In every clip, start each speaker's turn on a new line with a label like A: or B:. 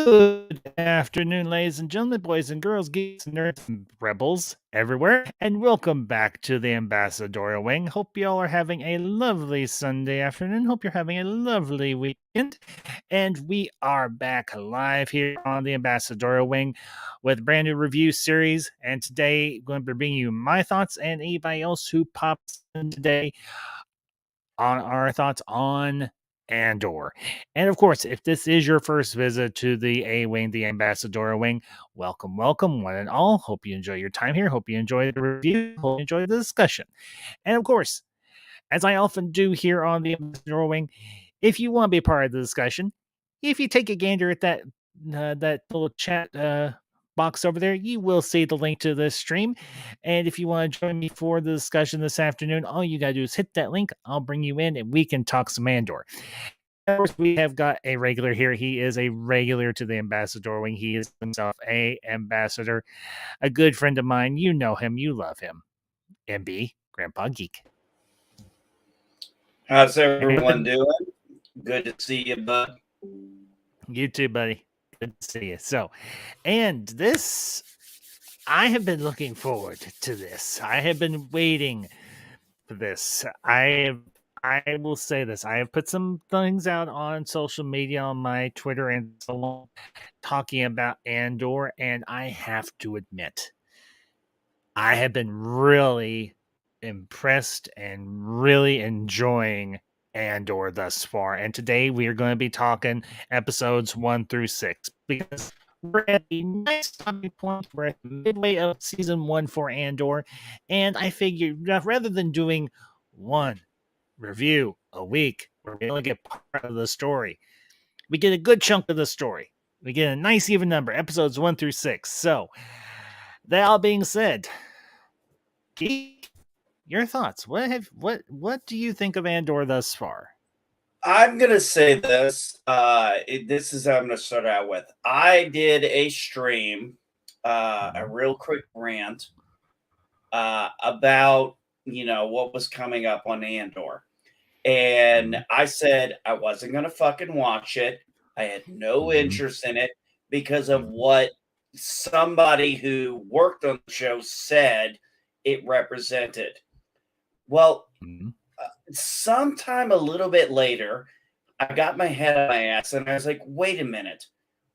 A: Good afternoon, ladies and gentlemen, boys and girls, geeks and nerds, and rebels everywhere, and welcome back to the Ambassadorial Wing. Hope y'all are having a lovely Sunday afternoon. Hope you're having a lovely weekend. And we are back live here on the Ambassadorial Wing with a brand new review series. And today, I'm going to be bringing you my thoughts and anybody else who pops in today on our thoughts on Andor. And of course, if this is your first visit to the A Wing, the Ambassador Wing, welcome, welcome, one and all. Hope you enjoy your time here. Hope you enjoy the review. Hope you enjoy the discussion. And of course, as I often do here on the Ambassador Wing, if you want to be a part of the discussion, if you take a gander at that little chat box over there, you will see the link to this stream. And if you want to join me for the discussion this afternoon, all you got to do is hit that link. I'll bring you in and we can talk some Andor. Of course, we have got a regular here. He is a regular to the Ambassador Wing. He is himself a ambassador, a good friend of mine. You know him. You love him. MB, Grandpa Geek.
B: How's everyone doing? Good to see you, bud.
A: You too, buddy. Good to see you. So, and this, I have been looking forward to this. I have been waiting for this. I will say this. I have put some things out on social media, on my Twitter and so on, talking about Andor, and I have to admit, I have been really impressed and really enjoying Andor thus far. And today we are going to be talking episodes 1 through 6 because we're at a nice stopping point. We're at the midway of season 1 for Andor. And I figured rather than doing one review a week where we only get part of the story, we get a good chunk of the story. We get a nice even number, episodes 1 through 6. So, that all being said, Geek, your thoughts. What do you think of Andor thus far?
B: I'm gonna say this. This is how I'm gonna start out with. I did a stream, a real quick rant about what was coming up on Andor, and I said I wasn't gonna fucking watch it. I had no interest in it because of what somebody who worked on the show said it represented. Well, sometime a little bit later, I got my head on my ass and I was like, wait a minute.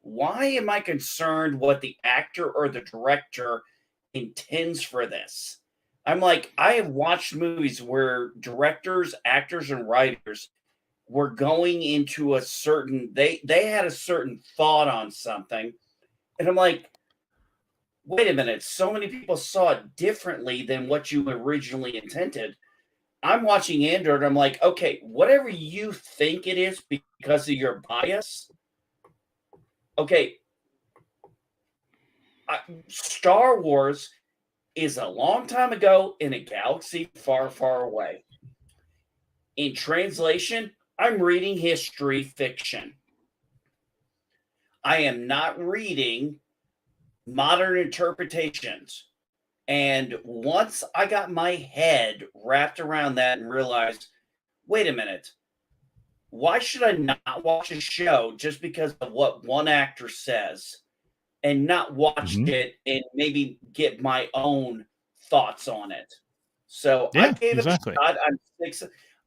B: Why am I concerned what the actor or the director intends for this? I'm like, I have watched movies where directors, actors, and writers were going into a certain they had a certain thought on something. And I'm like, wait a minute, so many people saw it differently than what you originally intended. I'm watching Andor and I'm like, okay, whatever you think it is because of your bias, okay, Star Wars is a long time ago in a galaxy far, far away. In translation, I'm reading history fiction. I am not reading modern interpretations. And once I got my head wrapped around that and realized, wait a minute, why should I not watch a show just because of what one actor says and not watch it and maybe get my own thoughts on it? So I gave it a shot.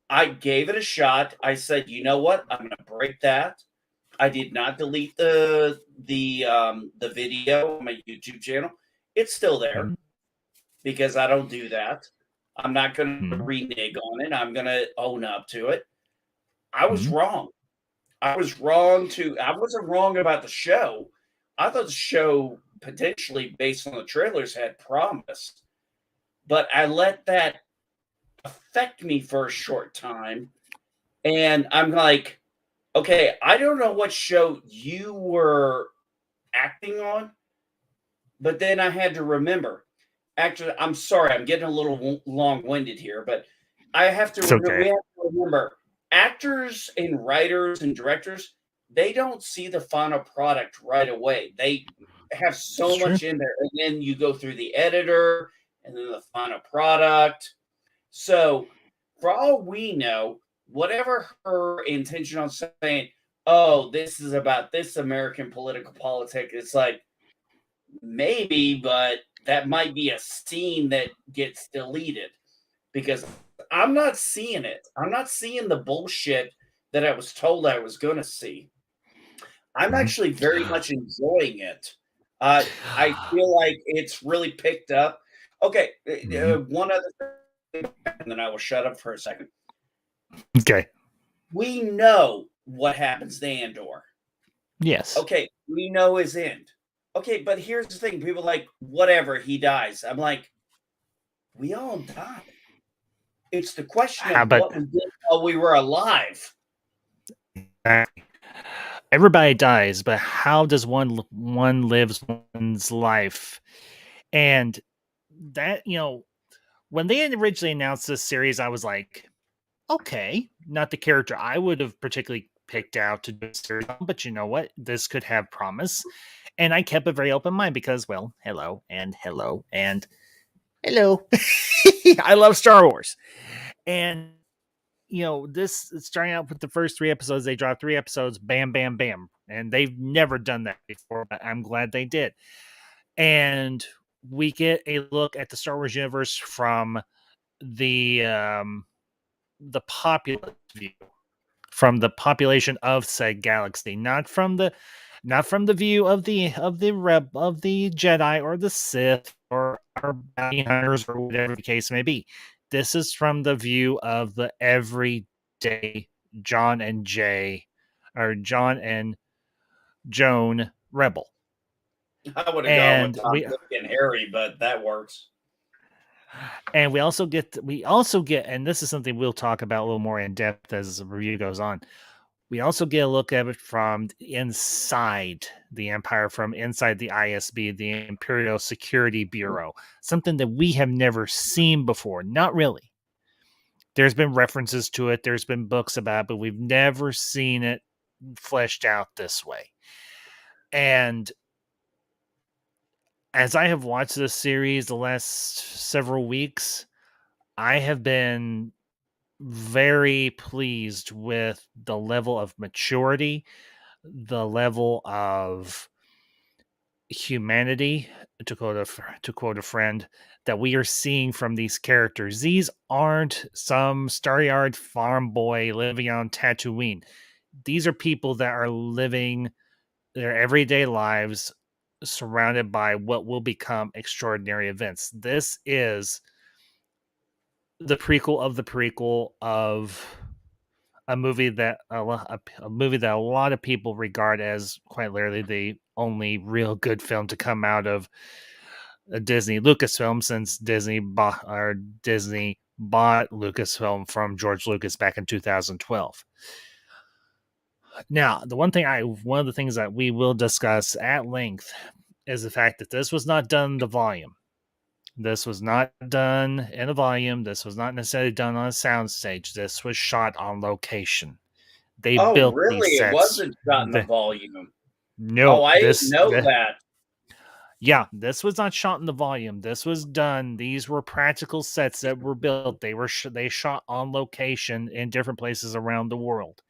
B: I gave it a shot. I said, you know what? I'm going to break that. I did not delete the video on my YouTube channel. It's still there because I don't do that. I'm not going to renege on it. I'm going to own up to it. I was wrong. I wasn't wrong about the show. I thought the show potentially based on the trailers had promise, but I let that affect me for a short time. And I'm like, okay, I don't know what show you were acting on, but then I had to remember. Actually, I'm sorry, I'm getting a little long-winded here, but I have to remember. We have to remember actors and writers and directors, they don't see the final product right away. They have so much in there. And then you go through the editor and then the final product. So for all we know, whatever her intention on saying, oh, this is about this American political politics. It's like, maybe, but that might be a scene that gets deleted because I'm not seeing it. I'm not seeing the bullshit that I was told I was going to see. I'm
A: Mhm.
B: actually very much enjoying it. I feel like it's really picked up. Okay,
A: Mhm.
B: one other thing, and then I will shut up for a second.
A: Okay.
B: We know what happens to Andor.
A: Yes.
B: Okay, we know his end. Okay, but here's the thing: people are like, whatever, he dies. I'm like, we all die. It's the question
A: How
B: of
A: about
B: what we did while we were alive.
A: that? Everybody dies, but how does one lives one's life? And that, when they had originally announced this series, I was like, okay, not the character I would have particularly picked out to do a series on, but you know what? This could have promise. And I kept a very open mind because, well, hello and hello and hello. I love Star Wars. And this starting out with the first 3 episodes, they dropped 3 episodes, bam, bam, bam. And they've never done that before, but I'm glad they did. And we get a look at the Star Wars universe from the populist view, from the population of said galaxy, not from the view of the Jedi or the Sith or bounty hunters or whatever the case may be. This is from the view of the everyday John and Jay, or John and Joan rebel.
B: I would have gone with
A: And
B: Tom, Dick, and Harry, but that works.
A: we also get, and this is something we'll talk about a little more in depth as the review goes on. We also get a look at it from inside the Empire, from inside the ISB, the Imperial Security Bureau, something that we have never seen before. Not really. There's been references to it, there's been books about it, but we've never seen it fleshed out this way. And as I have watched this series the last several weeks, I have been very pleased with the level of maturity, the level of humanity, to quote a friend, that we are seeing from these characters. These aren't some Star-Yard farm boy living on Tatooine. These are people that are living their everyday lives surrounded by what will become extraordinary events. This is the prequel of the prequel of a lot of people regard as quite literally the only real good film to come out of a Disney Lucasfilm, since Disney bought Lucasfilm from George Lucas back in 2012. Now, one of the things that we will discuss at length is the fact that this was not done in the volume. This was not done in a volume. This was not necessarily done on a soundstage. This was shot on location. They
B: Oh,
A: built
B: really?
A: these
B: It
A: sets.
B: wasn't shot in the volume. Oh,
A: No,
B: I didn't know that.
A: yeah, this was not shot in the volume. This was done. These were practical sets that were built. They shot on location in different places around the world.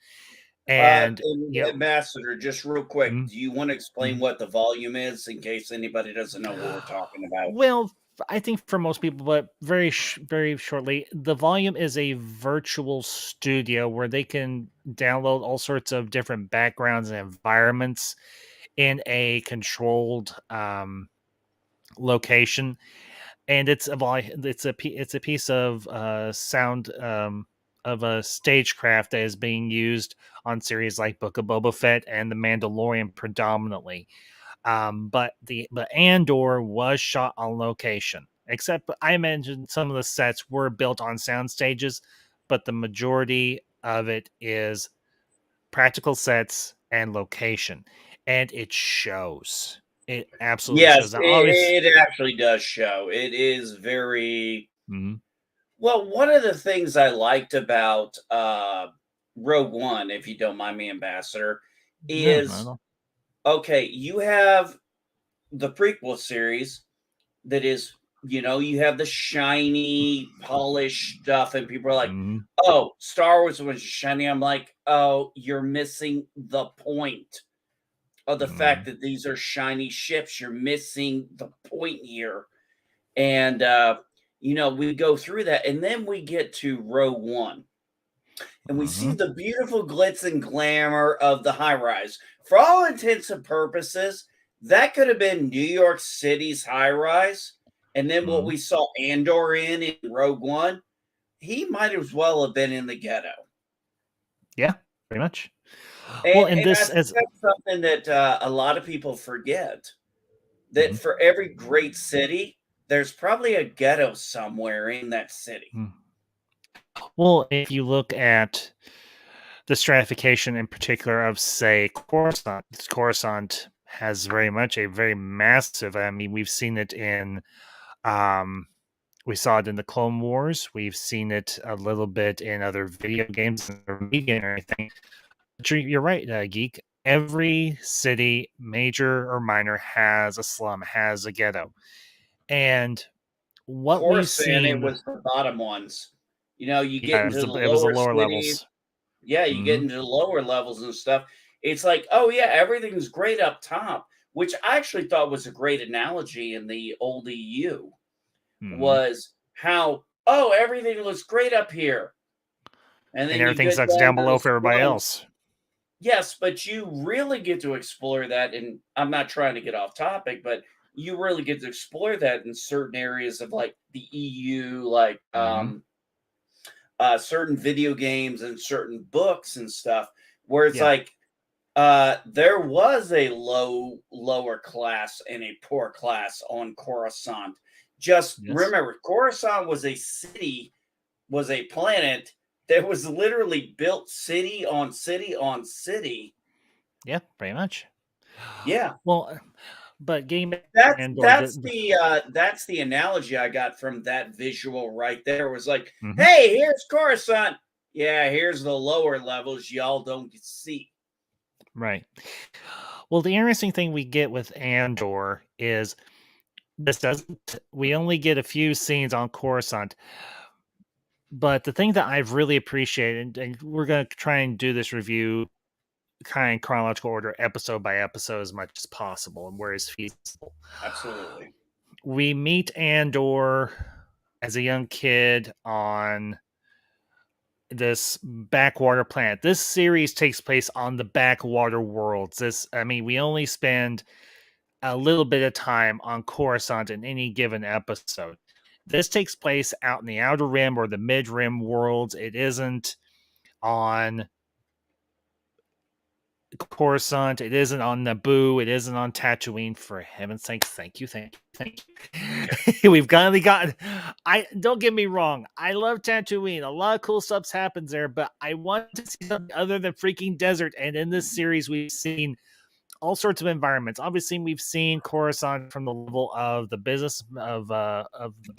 A: And
B: Ambassador, just real quick,
A: mm,
B: do you want to explain
A: mm.
B: what the volume is in case anybody doesn't know what we're talking about?
A: Well, I think for most people, but very shortly, the volume is a virtual studio where they can download all sorts of different backgrounds and environments in a controlled location, and it's a piece of sound, of a stagecraft that is being used on series like Book of Boba Fett and The Mandalorian predominantly. But Andor was shot on location. Except I mentioned some of the sets were built on sound stages, but the majority of it is practical sets and location, and it shows. It absolutely
B: Yes,
A: shows. Now, obviously,
B: it actually does show. It is very
A: mhm.
B: well. One of the things I liked about Rogue One, if you don't mind me, Ambassador,
A: No, not at
B: is
A: all.
B: okay. You have the prequel series that is you have the shiny, polished stuff, and people are like,
A: Mhm.
B: "Oh, Star Wars was shiny." I'm like, "Oh, you're missing the point of the fact
A: Mhm.
B: that these are shiny ships. You're missing the point here." And we go through that, and then we get to Rogue One, and we see
A: Mhm.
B: the beautiful glitz and glamour of the high rise. For all intents and purposes, that could have been New York City's high rise. And then what
A: Mhm.
B: we saw Andor in Rogue One, he might as well have been in the ghetto.
A: Yeah, pretty much. Well,
B: And,
A: in
B: and I
A: this
B: think
A: as
B: that's something that a lot of people forget, that
A: Mhm.
B: for every great city, there's probably a ghetto somewhere in that city.
A: Mm. Well, if you look at the stratification in particular of, say, Coruscant has very much a very massive. I mean, we've seen it in, um, we saw it in the Clone Wars. We've seen it a little bit in other video games or media or anything. But you're right, geek. Every city, major or minor, has a slum, has a ghetto, and what we've
B: Coruscant, it
A: seen,
B: was the bottom ones. You get
A: yeah,
B: into the
A: it was the
B: lower
A: lower
B: cities.
A: levels.
B: Yeah, you get
A: Hmm.
B: into the lower levels and stuff. It's like, oh yeah, everything's great up top, which I actually thought was a great analogy in the old EU,
A: Hmm.
B: was how, oh, everything looks great up here. And
A: And
B: then you
A: everything
B: get
A: sucks
B: down
A: down
B: to the
A: below for everybody
B: slums.
A: else.
B: Yes, but you really get to explore that. And I'm not trying to get off topic, but you really get to explore that in certain areas of like the EU, like
A: Hmm.
B: certain video games and certain books and stuff, where it's
A: Yeah.
B: like there was a lower class and a poor class on Coruscant. Just
A: Yes.
B: remember, Coruscant was a city, was a planet that was literally built city on city on city.
A: Yeah, pretty much.
B: Yeah,
A: Well, but Game
B: that's
A: Andor
B: that's
A: did.
B: the uh, that's the analogy I got from that visual right there. Was like,
A: Mhm.
B: hey, here's Coruscant. Yeah, here's the lower levels y'all don't see.
A: Right. Well, the interesting thing we get with Andor is this doesn't. We only get a few scenes on Coruscant, but the thing that I've really appreciated, and we're going to try and do this review kind of chronological order, episode by episode, as much as possible, and where is feasible.
B: Absolutely.
A: We meet Andor as a young kid on this backwater planet. This series takes place on the backwater worlds. I mean, we only spend a little bit of time on Coruscant in any given episode. This takes place out in the outer rim or the mid rim worlds. It isn't on Coruscant. It isn't on Naboo. It isn't on Tatooine. For heaven's sake, thank you, thank you, thank you. We've finally got. I don't get me wrong. I love Tatooine. A lot of cool stuff happens there, but I want to see something other than freaking desert. And in this series, we've seen all sorts of environments. Obviously, we've seen Coruscant from the level of the business of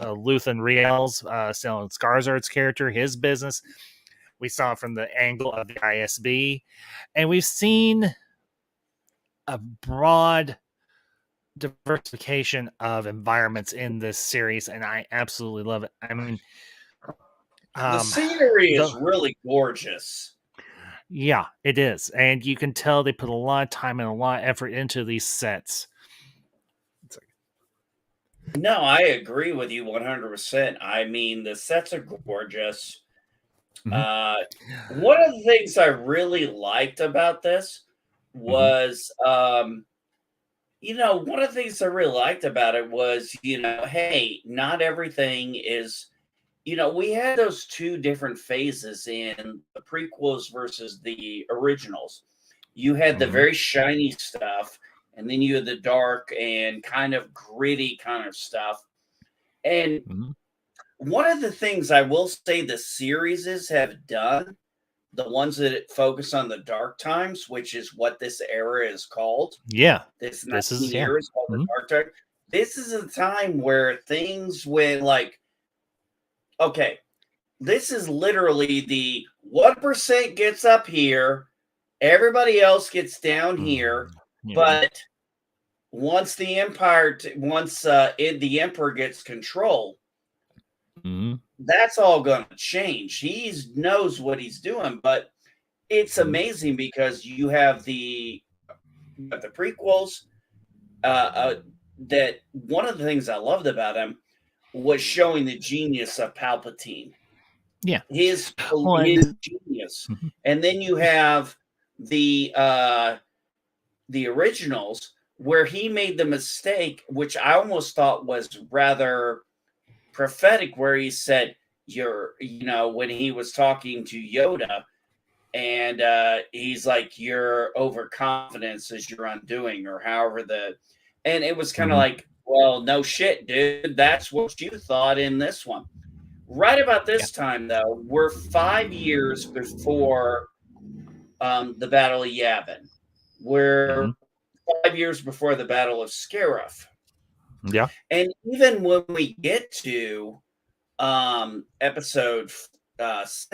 A: Luthen Riel's, Stellan Skarsgård's character, his business. We saw it from the angle of the ISB, and we've seen a broad diversification of environments in this series, and I absolutely love it. I mean,
B: The
A: um,
B: scenery is
A: the
B: really gorgeous.
A: yeah, it is, and you can tell they put a lot of time and a lot of effort into these sets. It's
B: No, I agree with you 100%. I mean, the sets are gorgeous.
A: like, mhm,
B: Uh, one of the things I really liked about this
A: mhm,
B: was, one of the things I really liked about it was, hey, not everything is, we had those two different phases in the prequels versus the originals. You had the
A: mhm,
B: very shiny stuff, and then you had the dark and kind of gritty kind of stuff. And
A: mhm.
B: one of the things I will say the series have done, the ones that focus on the dark times, which is what this era is called,
A: Yeah,
B: this
A: this
B: 19
A: is yeah.
B: years called the
A: Mhm.
B: dark time. This is a time where things went like, okay, this is literally the 1% gets up here, everybody else gets down
A: Mm,
B: here,
A: yeah.
B: but once the the emperor gets control,
A: Mm-hmm.
B: that's all going to change. He knows what he's doing, but it's
A: Mm-hmm.
B: amazing because you have the prequels. Uh, uh, that one of the things I loved about him was showing the genius of Palpatine,
A: Yeah.
B: his
A: Well,
B: his genius,
A: mhm.
B: and then you have the originals where he made the mistake, which I almost thought was rather prophetic, where he said, when he was talking to Yoda, and he's like, your overconfidence is your undoing, or however and it was kind of
A: Mhm.
B: like, well, no shit, dude, that's what you thought in this one. Right about
A: Yeah.
B: this time, though, we're 5 years before the Battle of Yavin. We're
A: Mhm.
B: 5 years before the Battle of Scarif.
A: Yeah.
B: And even when we get to episode 6,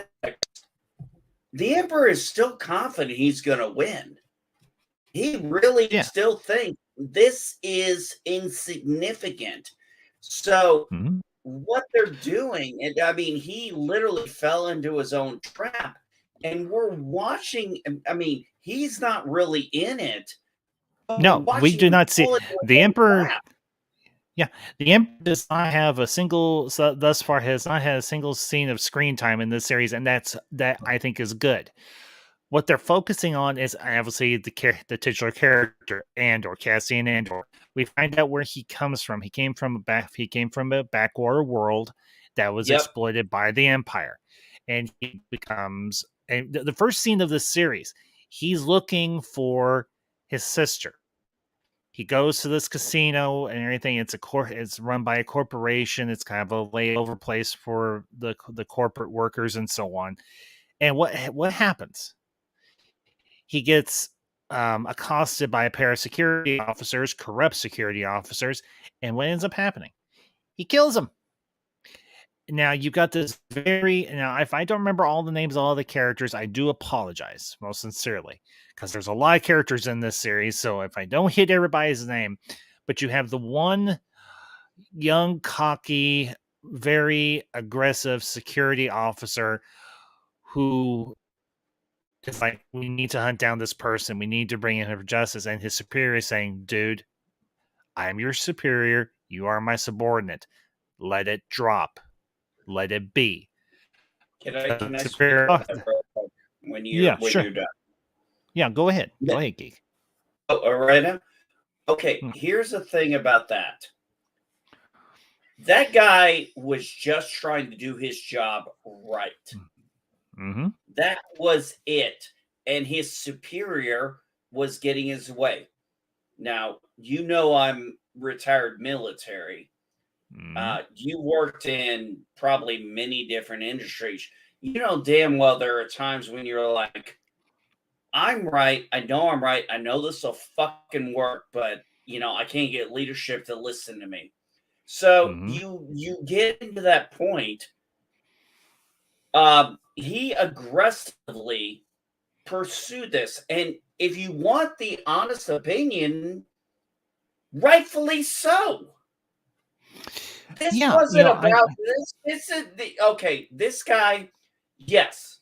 B: the Emperor is still confident he's going to win. He really
A: Yeah.
B: still thinks this is insignificant. So,
A: Mhm.
B: what they're doing, and I mean, he literally fell into his own trap. And we're watching, I mean, he's not really in it. But we're
A: No, we
B: watching
A: do
B: him
A: not see
B: fall into his
A: the
B: own
A: Emperor.
B: trap.
A: Yeah, the Emperor does not have a single. Thus far, has not had a single scene of screen time in this series, and that I think is good. What they're focusing on is obviously the titular character Andor, Cassian Andor. We find out where he comes from. He came from a backwater world that was
B: Yep.
A: exploited by the Empire, and he becomes the first scene of this series. He's looking for his sister. He goes to this casino and everything. It's run by a corporation. It's kind of a layover place for the corporate workers and so on. And what happens? He gets accosted by a pair of security officers, corrupt security officers, and what ends up happening? He kills him. Now you've got this if I don't remember all the names of all the characters, I do apologize most sincerely because there's a lot of characters in this series. So if I don't hit everybody's name, but you have the one young, cocky, very aggressive security officer who is like, we need to hunt down this person. We need to bring him for justice. And his superior is saying, dude, I'm your superior. You are my subordinate. Let it drop. Let it be.
B: Can I speak
A: Superior.
B: on that real quick
A: Yeah,
B: when
A: sure.
B: you're done?
A: Yeah, go ahead.
B: Yeah.
A: Go ahead, Geek.
B: Oh, all right now? Okay,
A: Mm.
B: here's the thing about that. That guy was just trying to do his job right.
A: Mm-hmm.
B: That was it. And his superior was getting his way. Now, I'm retired military.
A: Mm-hmm.
B: You worked in probably many different industries. You know damn well there are times when you're like, I'm right. I know I'm right. I know this will fucking work, but I can't get leadership to listen to me. So
A: Mm-hmm.
B: you get into that point. He aggressively pursued this, and if you want the honest opinion, rightfully so. This
A: Yeah,
B: wasn't
A: I
B: about this. Okay. This guy, yes,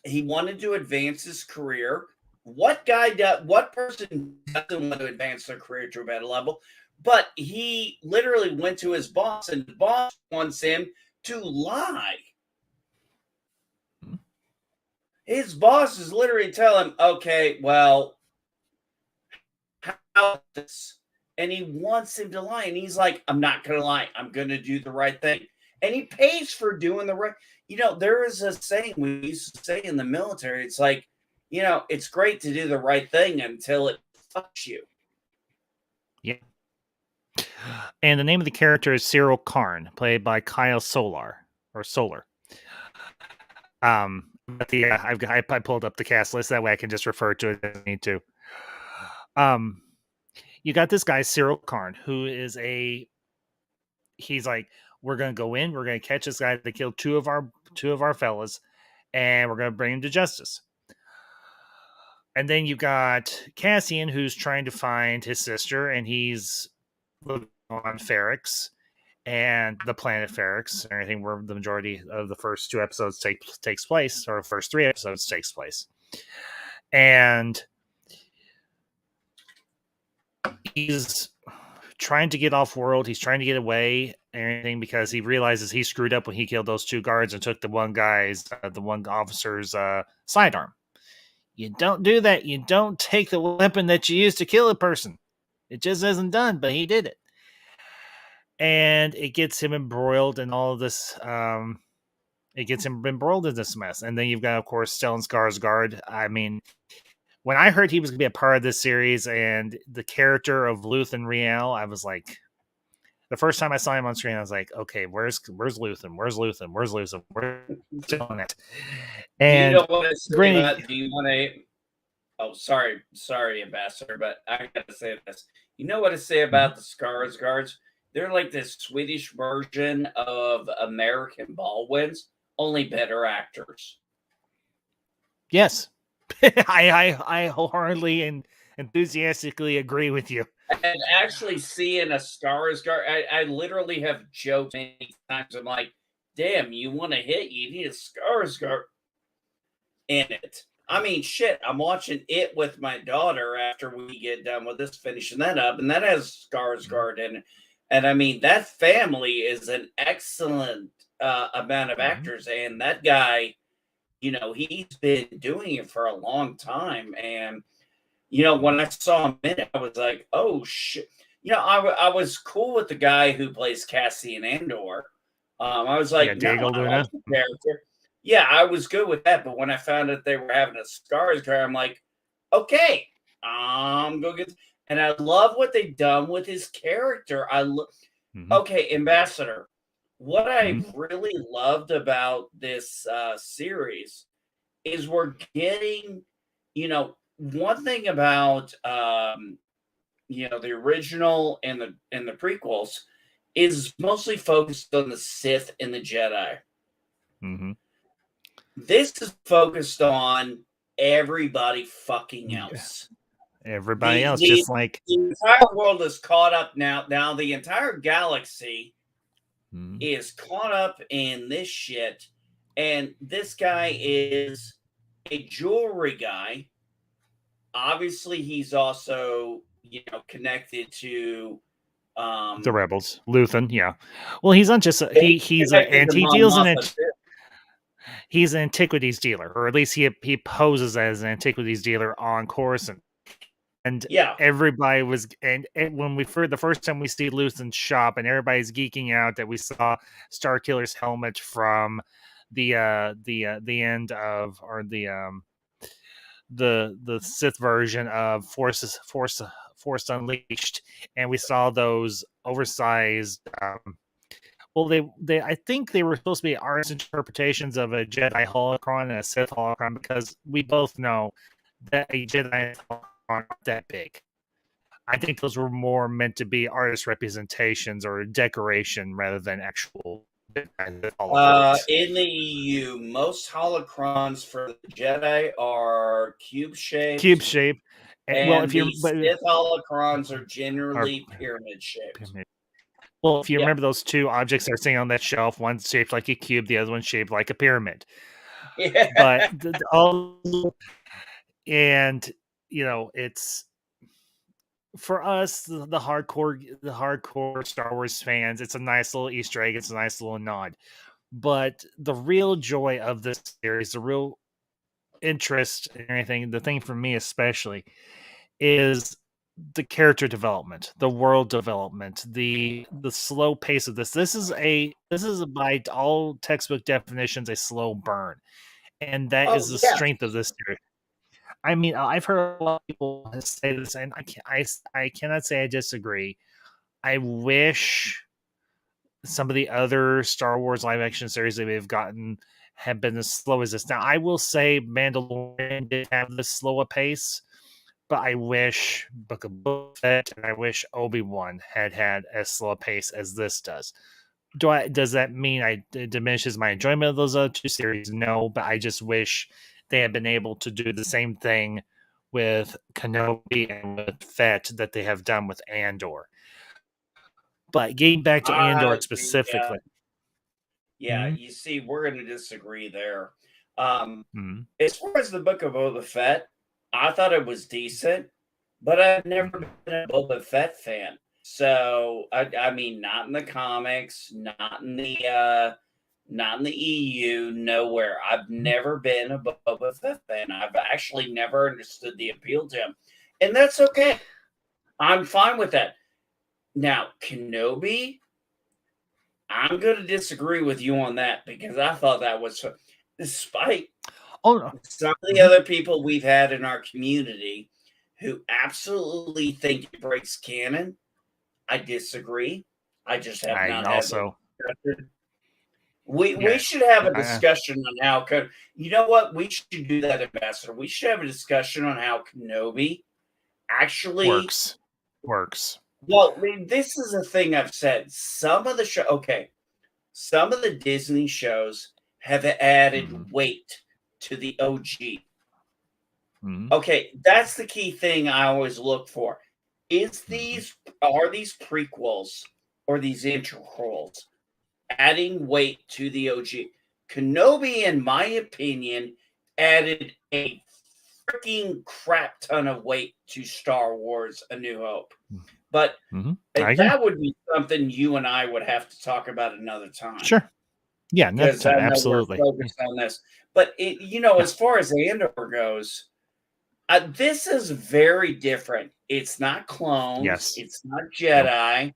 B: he wanted to advance his career. What person doesn't want to advance their career to a better level? But he literally went to his boss, and the boss wants him to lie.
A: mm,
B: His boss is literally telling him, okay, well, how this? And he wants him to lie. And he's like, I'm not going to lie. I'm going to do the right thing. And he pays for doing the right. There is a saying we used to say in the military. It's like, it's great to do the right thing until it fucks you.
A: yeah. And the name of the character is Cyril Karn, played by Kyle Solar. But yeah, I pulled up the cast list that way I can just refer to it as I need to. Um, you got this guy Cyril Karn, who is he's like, we're gonna go in, we're gonna catch this guy that killed two of our fellas, and we're gonna bring him to justice. And then you got Cassian, who's trying to find his sister, and he's living on Ferrix and the planet Ferrix and everything, where the majority of the first two episodes takes place, or the first three episodes takes place. And he's trying to get off world. He's trying to get away and everything because he realizes he screwed up when he killed those two guards and took the one officer's sidearm. You don't do that. You don't take the weapon that you used to kill a person. It just isn't done, but he did it. And it gets him embroiled in all of this. It gets him embroiled in this mess. And then you've got, of course, Stellan Skarsgård. I mean, when I heard he was going to be a part of this series and the character of Luthen Riel, I was like, the first time I saw him on screen, I was like, okay, where's Luthen? Where's Luthen? Where's Luthen? Where's doing it? And
B: do you know what I say
A: granted,
B: about? Do you want to? Oh, sorry, Ambassador, but I gotta say this. You know what I say about the Skarsgårds? They're like this Swedish version of American Baldwins, only better actors.
A: yes, I wholeheartedly and enthusiastically agree with you.
B: And actually seeing a Skarsgård, I literally have joked many times. I'm like, damn, you want to hit? You need a Skarsgård in it. I mean, shit, I'm watching it with my daughter after we get done with this, finishing that up, and that has Skarsgård in it. And I mean, that family is an excellent amount of actors, and that guy, he's been doing it for a long time. And when I saw him in it, I was like, oh shit. I was cool with the guy who plays Cassian Andor. I was like, no, I like the character. Yeah, I was good with that. But when I found out they were having a Skarsgård, I'm like, okay, I'm going to get. And I love what they've done with his character. Okay, Ambassador. What I really loved about this series is we're getting, one thing about the original and the prequels is mostly focused on the Sith and the Jedi. This is focused on everybody fucking else.
A: Everybody else, just like
B: the entire world is caught up now. Now the entire galaxy is caught up in this shit, and this guy is a jewelry guy. Obviously, he's also connected to
A: the rebels, Luthen. Yeah, well, he's not just he's he's an antiquities dealer, or at least he poses as an antiquities dealer on Coruscant. And everybody was, and when the first time we see Luthen's shop, and everybody's geeking out that we saw Starkiller's helmet from the end of, or the Sith version of Force Unleashed, and we saw those oversized. Well, they I think they were supposed to be artist interpretations of a Jedi holocron and a Sith holocron, because we both know that a Jedi holocron aren't that big. I think those were more meant to be artist representations or decoration rather than actual holocrons.
B: In the EU, most holocrons for the Jedi are cube shaped. And well, if Sith holocrons are generally pyramid shaped.
A: Well, if you remember those two objects that are sitting on that shelf, one's shaped like a cube, the other one's shaped like a pyramid.
B: Yeah.
A: But it's for us, the hardcore Star Wars fans, it's a nice little Easter egg, it's a nice little nod. But the real joy of this series, the real interest in anything, the thing for me especially, is the character development, the world development, the slow pace of this. This is by all textbook definitions a slow burn, and that is the strength of this series. I mean, I've heard a lot of people say this, and I cannot say I disagree. I wish some of the other Star Wars live action series that we've gotten have been as slow as this. Now, I will say Mandalorian did have this slower pace, but I wish Book of Boba Fett and I wish Obi-Wan had as slow a pace as this does. Does that mean it diminishes my enjoyment of those other two series? No, but I just wish they had been able to do the same thing with Kenobi and with Fett that they have done with Andor. But getting back to Andor
B: Yeah,
A: specifically.
B: yeah.
A: Hmm.
B: You see, we're going to disagree there. Um,
A: Hmm.
B: as far as the Book of Boba Fett, I thought it was decent, but I've never been a Boba Fett fan. So, I mean, not in the comics, not in the EU, nowhere. I've never been a Boba Fett fan. I've actually never understood the appeal to him, and that's okay. I'm fine with that. Now, Kenobi, I'm going to disagree with you on that because I thought that was, despite
A: Oh no.
B: some of the
A: Hmm.
B: other people we've had in our community who absolutely think it breaks canon, I disagree. I just have
A: I
B: not had the
A: also,
B: discussion. We
A: yeah,
B: should have a
A: I,
B: discussion on how you know what we should do that, Ambassador. We should have a discussion on how Kenobi actually.
A: works. Works.
B: Well, I mean, this is a thing I've said. Some of the show, okay, some of the Disney shows have
A: Hmm.
B: added weight to the OG.
A: Hmm.
B: Okay, that's the key thing I always look for. Is
A: Hmm.
B: these are these prequels or these interquels adding weight to the OG? Kenobi, in my opinion, added a freaking crap ton of weight to Star Wars: A New Hope. But
A: Hmm. I agree.
B: that would be something you and I would have to talk about another time
A: Sure. Yeah, another
B: because I
A: time.
B: know we're
A: Absolutely. Yeah.
B: focused on this. But
A: Yeah.
B: as far as Andor goes, this is very different. It's not clones.
A: Yes.
B: It's not
A: Nope.
B: Jedi.
A: Nope.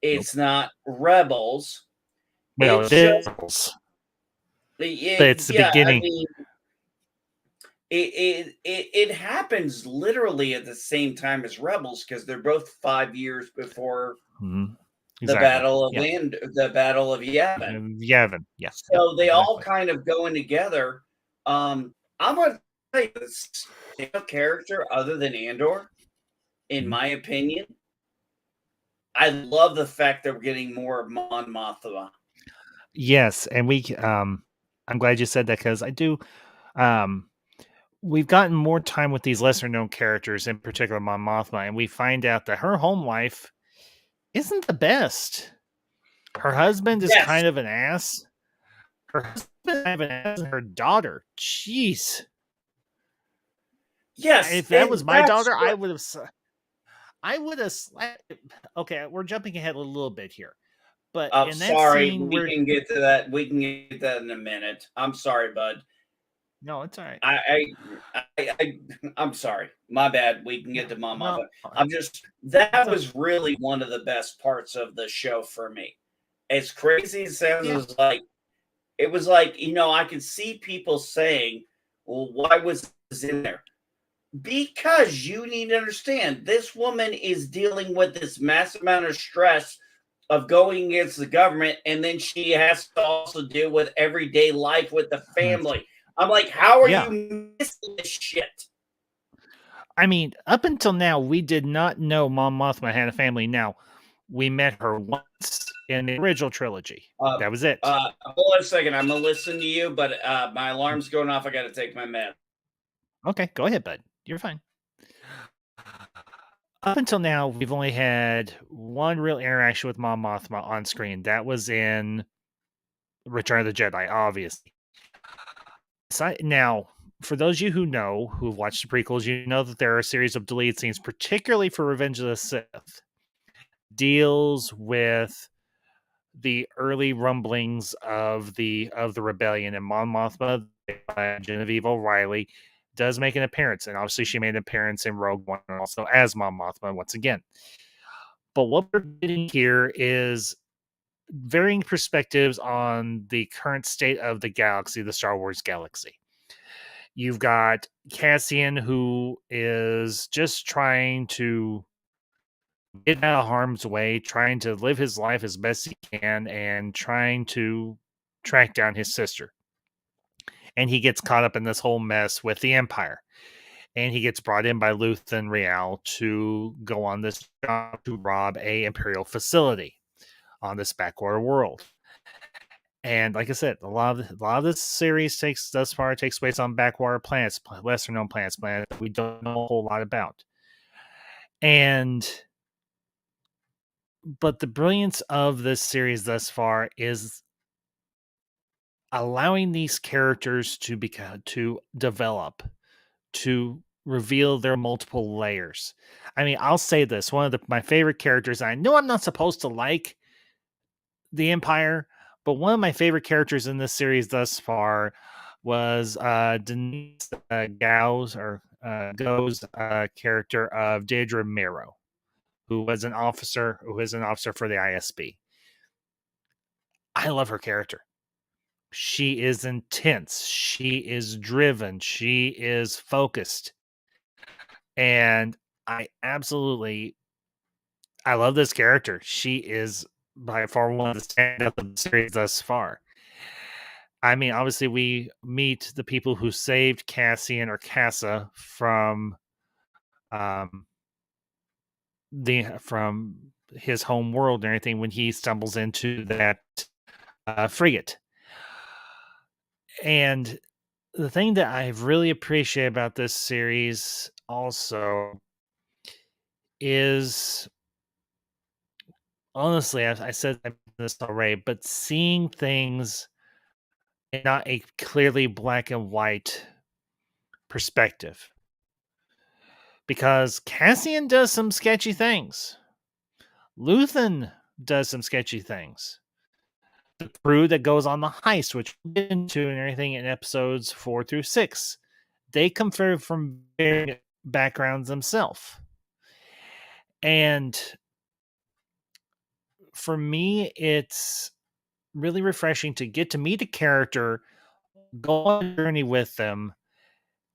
B: It's not rebels.
A: Well,
B: It's
A: it
B: just
A: is, but it's the
B: yeah. I
A: beginning.
B: mean, it happens literally at the same time as rebels because they're both 5 years before
A: Mhm. Exactly. Yep.
B: The Battle of Yavin.
A: Yavin. Yeah. Yep.
B: So they all
A: Exactly.
B: kind of go in together. I'm gonna tell you this character other than Andor, in
A: Mhm.
B: my opinion. I love the fact that we're getting more of Mon Mothma.
A: Yes, and I'm glad you said that because I do. Um, we've gotten more time with these lesser known characters, in particular Mon Mothma, and we find out that her home life isn't the best. Her husband is
B: Yes,
A: kind of an ass. Her husband is kind of an ass, and her daughter. Jeez.
B: yes,
A: If that was
B: and
A: my
B: that's
A: daughter,
B: what.
A: I would have slapped. Okay, we're jumping ahead a little bit here, but
B: I'm
A: in that
B: sorry,
A: scene
B: we
A: where
B: can get to that. We can get to that in a minute. I'm sorry, bud.
A: no, it's all right.
B: I'm sorry. My bad. We can
A: No,
B: get to Mon
A: no,
B: Mothma. I'm just that
A: so
B: was really one of the best parts of the show for me. As crazy as it sounds,
A: yeah.
B: it was like, I could see people saying, well, why was this in there? Because you need to understand this woman is dealing with this massive amount of stress of going against the government, and then she has to also deal with everyday life with the family. I'm like, how are
A: Yeah.
B: you missing this shit?
A: I mean, up until now, we did not know Mom Mothma had a family. Now, we met her once in the original trilogy.
B: Uh,
A: That was it.
B: Hold on a second. I'm gonna listen to you, but my alarm's going off. I got to take my med.
A: Okay, go ahead, bud. You're fine. Up until now, we've only had one real interaction with Mom Mothma on screen. That was in Return of the Jedi, obviously. Now, for those of you who know, who've watched the prequels, you know that there are a series of deleted scenes, particularly for Revenge of the Sith, deals with the early rumblings of the rebellion, and Mon Mothma, Genevieve O'Reilly, does make an appearance, and obviously she made an appearance in Rogue One, and also as Mon Mothma once again. But what we're getting here is varying perspectives on the current state of the galaxy, the Star Wars galaxy. You've got Cassian, who is just trying to get out of harm's way, trying to live his life as best he can, and trying to track down his sister. And he gets caught up in this whole mess with the Empire. And he gets brought in by Luthen Rial to go on this job to rob a Imperial facility on this backwater world. And like I said, a lot of this series takes place on backwater planets, lesser known planets we don't know a whole lot about. But the brilliance of this series thus far is allowing these characters to develop, to reveal their multiple layers. I mean, I'll say this: one of my favorite characters. I know I'm not supposed to like the Empire, but one of my favorite characters in this series thus far was Denise Go's character of Deirdre Mero, who is an officer for the ISB. I love her character. She is intense. She is driven. She is focused. And I love this character. She is by far one of the standouts of the series thus far. I mean, obviously, we meet the people who saved Cassian or Cassa from from his home world and everything when he stumbles into that frigate. And the thing that I've really appreciated about this series also is, honestly, I said this already, but seeing things in not a clearly black and white perspective. Because Cassian does some sketchy things. Luthen does some sketchy things. The crew that goes on the heist, which we'll get into and everything in episodes 4 through 6, they come from varied backgrounds themselves. And for me, it's really refreshing to get to meet a character, go on a journey with them,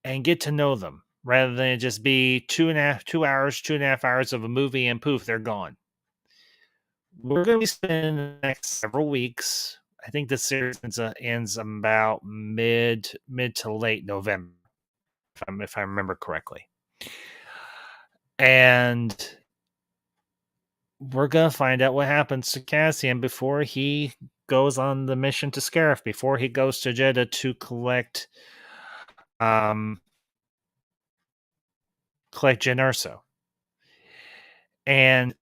A: and get to know them rather than it just be 2.5 hours of a movie and poof, they're gone. We're going to be spending the next several weeks. I think the series ends about mid to late November, if I remember correctly. And we're going to find out what happens to Cassian before he goes on the mission to Scarif, before he goes to Jeddah to collect Jyn Erso. And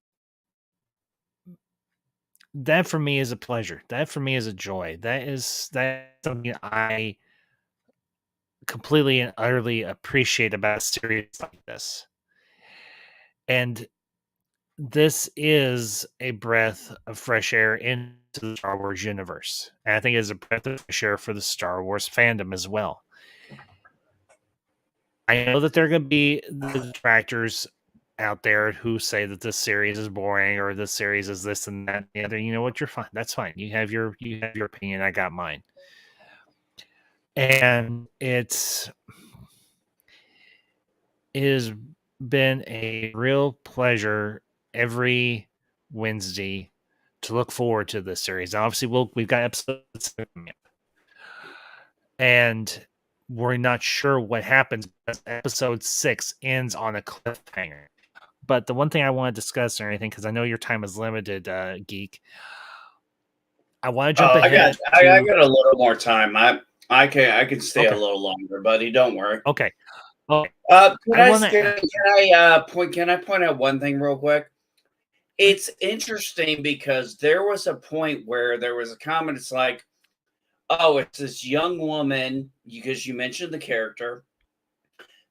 A: that for me is a pleasure. That for me is a joy. That's something I completely and utterly appreciate about a series like this. And this is a breath of fresh air into the Star Wars universe. And I think it's a breath of fresh air for the Star Wars fandom as well. I know that there are going to be the detractors out there who say that this series is boring or this series is this and that and the other. You know what? You're fine. That's fine. You have your opinion. I got mine. And it has been a real pleasure every Wednesday to look forward to this series. Now, obviously, we've got episodes coming up, and we're not sure what happens because episode 6 ends on a cliffhanger. But the one thing I want to discuss or anything, because I know your time is limited, Geek, I want to jump ahead.
B: I got a little more time. I can stay a little longer, buddy. Don't worry.
A: Okay. Okay.
B: Can I point out one thing real quick? It's interesting because there was a point where there was a comment. It's like, oh, it's this young woman, because you mentioned the character,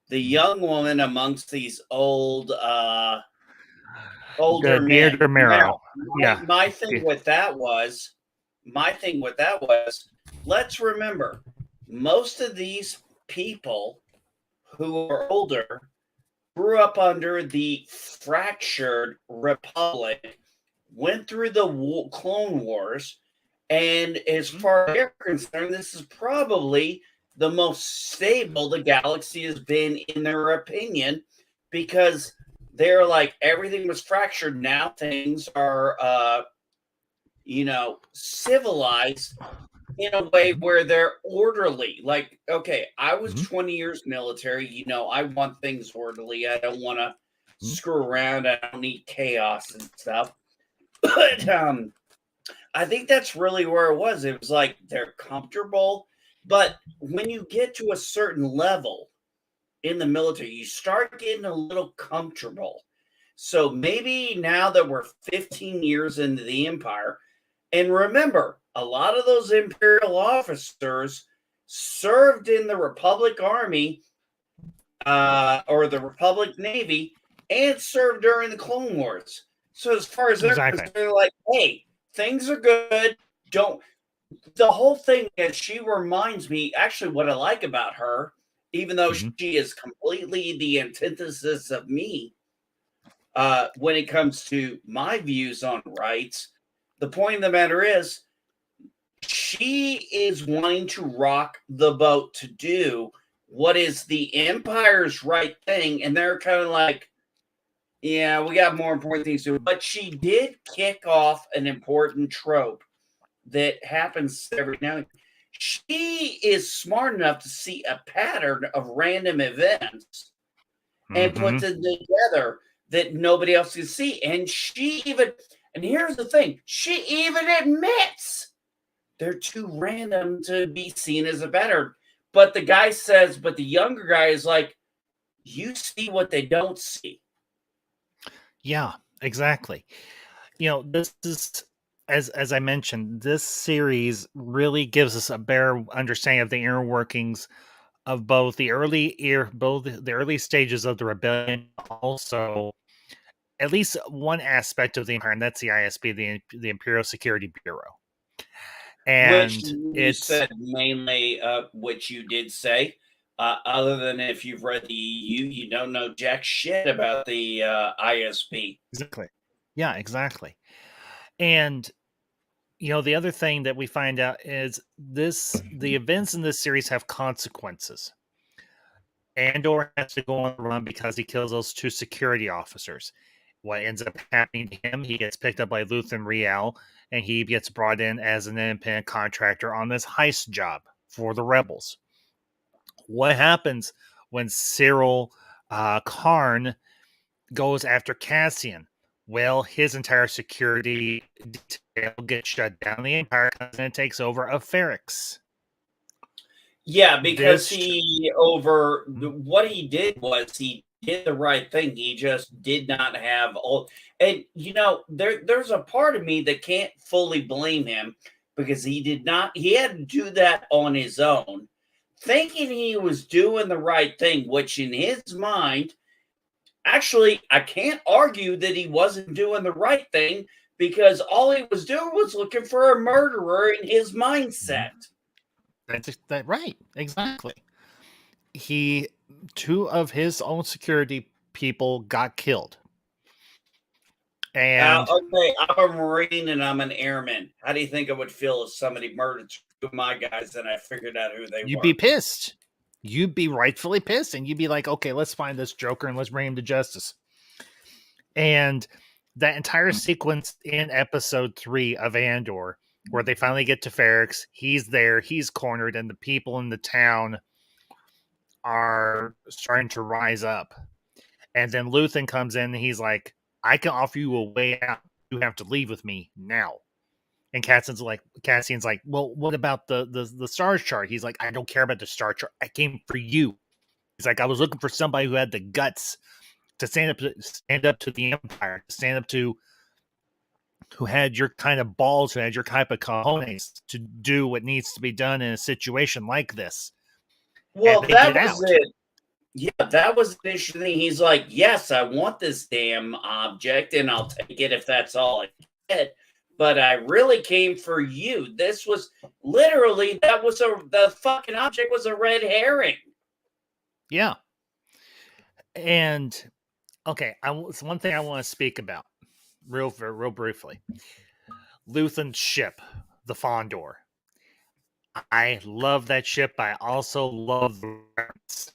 B: the young woman amongst these older men. Now, my thing with that was, let's remember, most of these people who are older grew up under the fractured republic, went through the Clone Wars, and as far as they're concerned, this is probably the most stable the galaxy has been in their opinion, because they're like, everything was fractured. Now things are, civilized in a way where they're orderly. Like, okay, I was 20 years military. I want things orderly. I don't want to screw around. I don't need chaos and stuff. But I think that's really where it was. It was like they're comfortable, but when you get to a certain level in the military, you start getting a little comfortable. So maybe now that we're 15 years into the empire, and remember, a lot of those imperial officers served in the Republic Army or the Republic Navy and served during the Clone Wars. So as far as they're
A: Exactly.
B: concerned, they're like, hey, things are good. Don't the whole thing is she reminds me actually what I like about her, even though
A: Mhm.
B: she is completely the antithesis of me when it comes to my views on rights. The point of the matter is she is wanting to rock the boat to do what is the empire's right thing, and they're kind of like, yeah, we got more important things to do. But she did kick off an important trope that happens every now and then. She is smart enough to see a pattern of random events and put
A: Mhm.
B: them together that nobody else can see. And here's the thing, she even admits they're too random to be seen as a pattern. But the younger guy is like, you see what they don't see.
A: Yeah, exactly. This is, as I mentioned, this series really gives us a better understanding of the inner workings of both the early stages of the rebellion, also at least one aspect of the empire, and that's the ISB, the Imperial Security Bureau.
B: Which
A: And
B: you
A: it's
B: said mainly, which you did say, other than if you've read the EU, you don't know jack shit about the ISP.
A: exactly. Yeah, exactly. And the other thing that we find out is the events in this series have consequences. Andor has to go on the run because he kills those two security officers. What ends up happening to him, he gets picked up by Luthen Riel, and he gets brought in as an independent contractor on this heist job for the rebels. What happens when Cyril Karn goes after Cassian? Well, his entire security detail gets shut down. The Empire comes in and takes over of Ferrix.
B: Yeah, because
A: This
B: he over what he did was he did the right thing. He just did not have all, and there's a part of me that can't fully blame him because he had to do that on his own, thinking he was doing the right thing, which in his mind, actually, I can't argue that he wasn't doing the right thing because all he was doing was looking for a murderer in his mindset.
A: that's that right, exactly. He Two of his own security people got killed, and
B: Okay, I'm a Marine and I'm an airman. How do you think it would feel if somebody murdered two of my guys and I figured out who they
A: you'd be
B: were?
A: pissed. You'd be rightfully pissed, and you'd be like, "Okay, let's find this Joker and let's bring him to justice." And that entire sequence in episode 3 of Andor, where they finally get to Ferrix, he's there, he's cornered, and the people in the town are starting to rise up. And then Luthen comes in and he's like, I can offer you a way out. You have to leave with me now. And Cassian's like, well, what about the stars chart? He's like, I don't care about the star chart. I came for you. He's like, I was looking for somebody who had the guts to stand up to the Empire, to stand up to who had your kind of balls, who had your type of cojones to do what needs to be done in a situation like this. And
B: Well,
A: they
B: that
A: get
B: was
A: out.
B: it. Yeah, that was the interesting thing. He's like, yes, I want this damn object and I'll take it if that's all I get. But I really came for you. This was literally the fucking object was a red herring.
A: Yeah. And okay, it's one thing I want to speak about real briefly. Luthen's ship, the Fondor. I love that ship. I also love the reference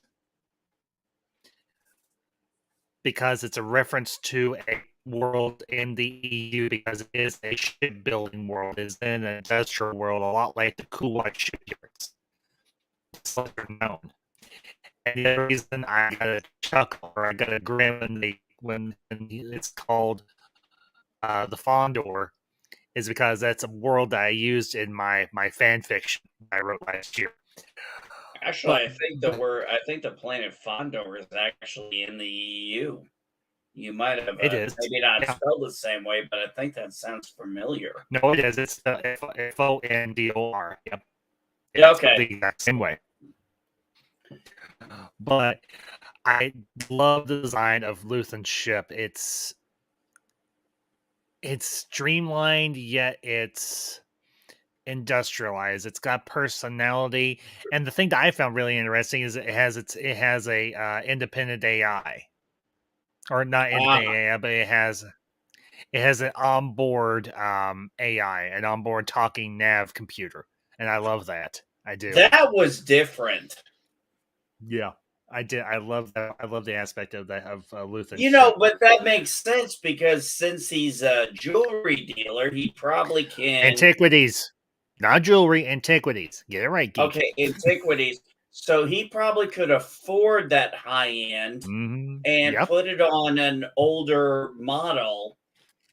A: because it's a reference to a world in the EU because it is a shipbuilding world. It's in an industrial world, a lot like the Kuwait shipyards. It's lesser known. And the other reason I got a chuckle or I got a grin when it's called the Fondor is because that's a world that I used in my fan fiction I wrote last year.
B: Actually,
A: But
B: I think the planet Fondor is actually in the EU. You might have,
A: it is.
B: maybe not
A: Yeah.
B: spelled the same way, but I think that sounds familiar.
A: No, it is. It's the Fondor. Yep.
B: Yeah,
A: It's
B: okay.
A: the exact same way. But I love the design of Luthen's ship. It's streamlined, yet it's industrialized. It's got personality, and the thing that I found really interesting is it has a independent AI, or not
B: Ah,
A: independent AI, but it has an onboard AI, an onboard talking nav computer, and I love that. I do.
B: that was different.
A: Yeah, I did. I love that. I love the aspect of that of Luthen's
B: You know,
A: ship.
B: but that makes sense because since he's a jewelry dealer, he probably can.
A: Antiquities, not jewelry. Antiquities. Get it right, geek.
B: Okay, antiquities. So he probably could afford that high end and
A: Yep.
B: put it on an older model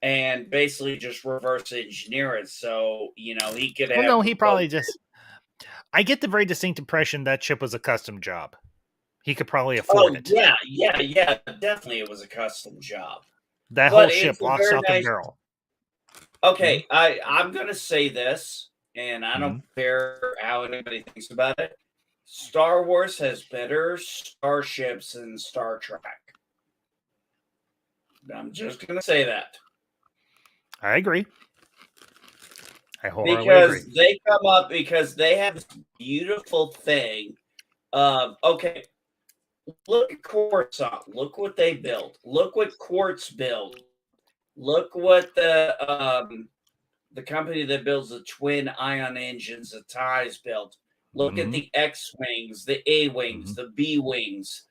B: and basically just reverse engineer it. So, he could
A: Well,
B: have
A: no, he
B: both.
A: probably just. I get the very distinct impression that ship was a custom job. He could probably afford
B: Oh,
A: it.
B: yeah, yeah, yeah. Definitely it was a custom job.
A: That
B: But
A: whole
B: it's
A: ship,
B: a
A: lock,
B: very
A: stock, and
B: nice.
A: barrel. Mm-hmm.
B: Okay, I'm gonna say this, and I don't
A: Mm-hmm.
B: care how anybody thinks about it. Star Wars has better starships than Star Trek. I'm just gonna say that
A: I agree. I wholeheartedly agree.
B: because they have this beautiful thing of okay. Look at Coruscant. Look what they built. Look what Quartz built. Look what the company that builds the twin ion engines, the TIEs built. Look at
A: Mm-hmm.
B: the X Wings, the A Wings,
A: Mm-hmm.
B: the B Wings.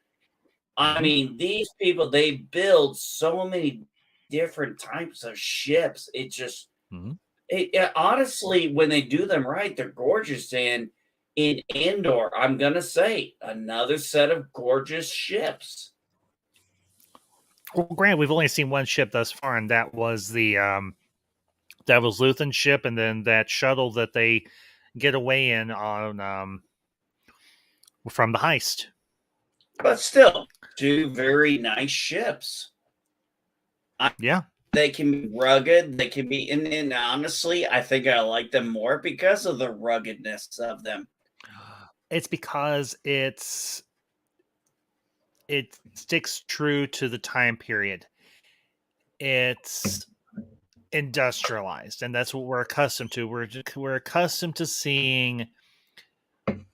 B: I
A: Mm-hmm.
B: mean, these people, they build so many different types of ships.
A: Mm-hmm.
B: Honestly, when they do them right, they're gorgeous. And in Andor, I'm going to say another set of gorgeous ships.
A: Well, granted, we've only seen one ship thus far, and that was Luthen's ship, and then that shuttle that they get away in on from the heist.
B: But still, two very nice ships.
A: Yeah,
B: They can be rugged, they can be and honestly, I think I like them more because of the ruggedness of them.
A: it's because it sticks true to the time period. It's industrialized, and that's what we're accustomed to. We're accustomed to seeing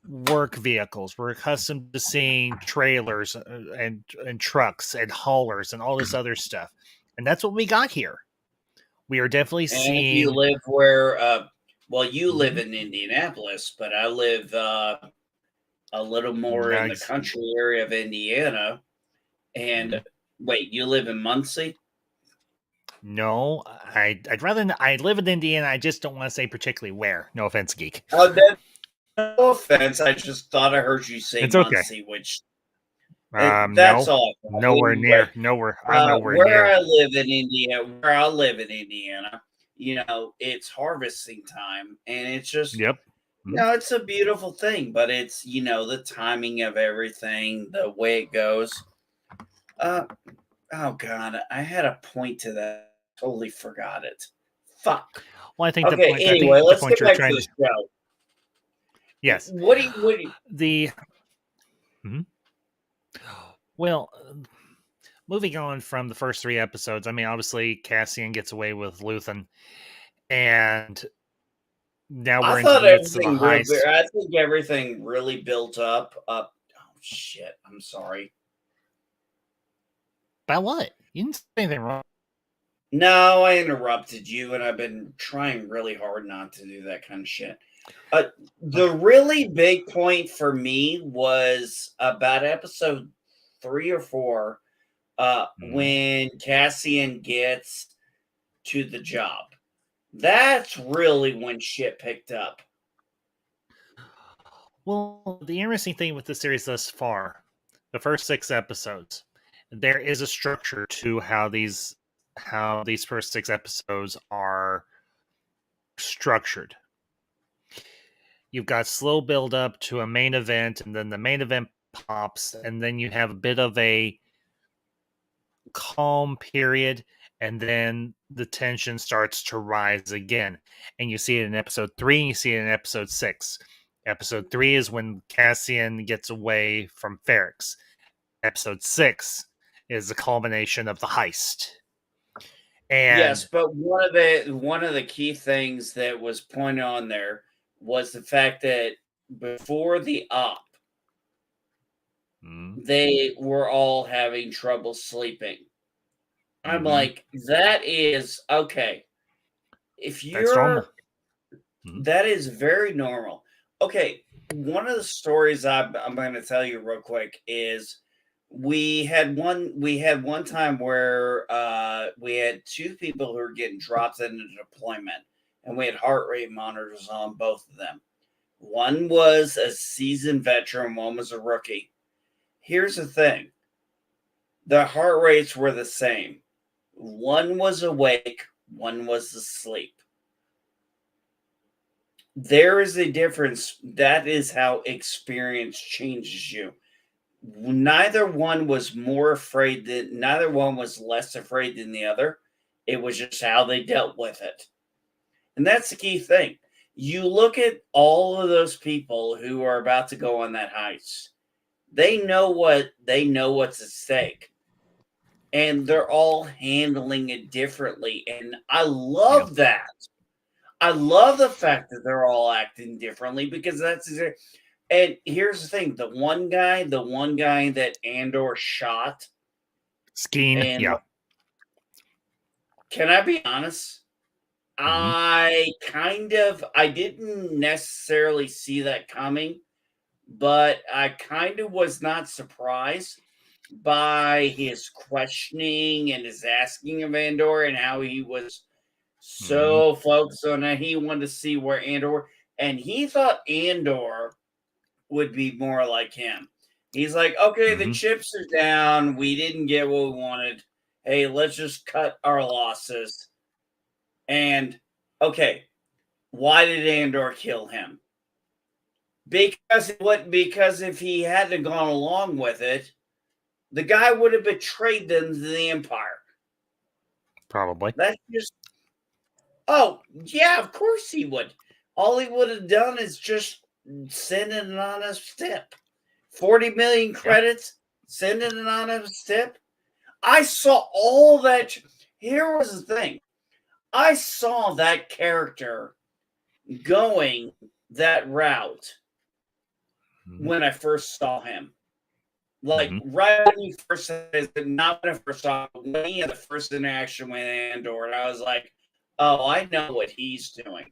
A: work vehicles. We're accustomed to seeing trailers and trucks and haulers and all this other stuff, and that's what we got here. We are definitely
B: And if you
A: seeing.
B: live where, well, you live
A: Mhm.
B: in Indianapolis, but I live, a little more in the
A: Nice.
B: country area of Indiana, and
A: Mhm.
B: wait, you live in Muncie?
A: No, I'd rather. I live in Indiana. I just don't want to say particularly where. No offense, geek.
B: Oh, then no offense, I just thought I heard you say
A: It's okay.
B: Muncie, which that's
A: No,
B: all.
A: nowhere
B: Anyway,
A: near. Nowhere. I'm nowhere
B: where
A: near.
B: I live in Indiana, it's harvesting time, and it's just,
A: Yep. Mhm.
B: it's a beautiful thing. But it's the timing of everything, the way it goes. Uh, oh God, I had a point to that. Totally forgot it. Fuck.
A: Well, I think the
B: Okay.
A: point. I
B: Anyway,
A: think the
B: let's
A: point
B: get
A: you're
B: back to
A: trying
B: the
A: to.
B: show.
A: Yes.
B: What do you?
A: The. Mhm. Well, moving on from the first three episodes. I mean, obviously Cassian gets away with Luthen, and now
B: I
A: we're into
B: thought
A: the midst of a
B: everything.
A: heist.
B: I think everything really built up. Up. Oh shit! I'm sorry.
A: By what? You didn't say anything wrong.
B: No, I interrupted you, and I've been trying really hard not to do that kind of shit. The
A: Okay.
B: really big point for me was about episode 3 or 4,
A: Mhm.
B: when Cassian gets to the job. That's really when shit picked up.
A: Well, the interesting thing with the series thus far, the first six episodes, there is a structure to how these first six episodes are structured. You've got slow build up to a main event, and then the main event pops, and then you have a bit of a calm period, and then the tension starts to rise again. And you see it in episode 3, and you see it in episode 6. Episode 3 is when Cassian gets away from Ferrex. Episode 6 is the culmination of the heist.
B: Yes,
A: And
B: but one of the key things that was pointed on there was the fact that before the op,
A: mm,
B: they were all having trouble sleeping. I'm
A: mm-hmm,
B: like, that is okay. If
A: that's normal.
B: you're
A: Mm-hmm,
B: That is very normal. Okay, one of the stories I'm going to tell you real quick is we had one time where we had two people who were getting dropped into deployment, and we had heart rate monitors on both of them. One was a seasoned veteran, one was a rookie. Here's the thing: the heart rates were the same. One was awake, one was asleep. There is a difference. That is how experience changes you. Neither one was more afraid than neither one was less afraid than the other. It was just how they dealt with it. And that's the key thing. You look at all of those people who are about to go on that heist. They know what's at stake. And they're all handling it differently. And I
A: yeah.
B: love that. I love the fact that they're all acting differently because and here's the thing: the one guy that Andor shot,
A: Skeen,
B: and
A: yeah.
B: can I be honest?
A: Mm-hmm,
B: I didn't necessarily see that coming, but I kind of was not surprised by his questioning and his asking of Andor and how he was
A: mm-hmm,
B: so focused on that. He wanted to see where Andor, and he thought Andor would be more like him. He's like, okay, the
A: mm-hmm,
B: chips are down. We didn't get what we wanted. Hey, let's just cut our losses. And okay, why did Andor kill him? Because if he hadn't gone along with it, the guy would have betrayed them to the Empire.
A: probably.
B: That's just Oh, yeah, of course he would. All he would have done is just send an anonymous tip. 40 million
A: Yeah.
B: credits, send an anonymous tip. I saw all that. Here was the thing: I saw that character going that route
A: Mm-hmm,
B: when I first saw him. Like
A: mm-hmm,
B: right when he first said, not when I first saw him, when he had the first interaction with Andor, and I was like, oh, I know what he's doing.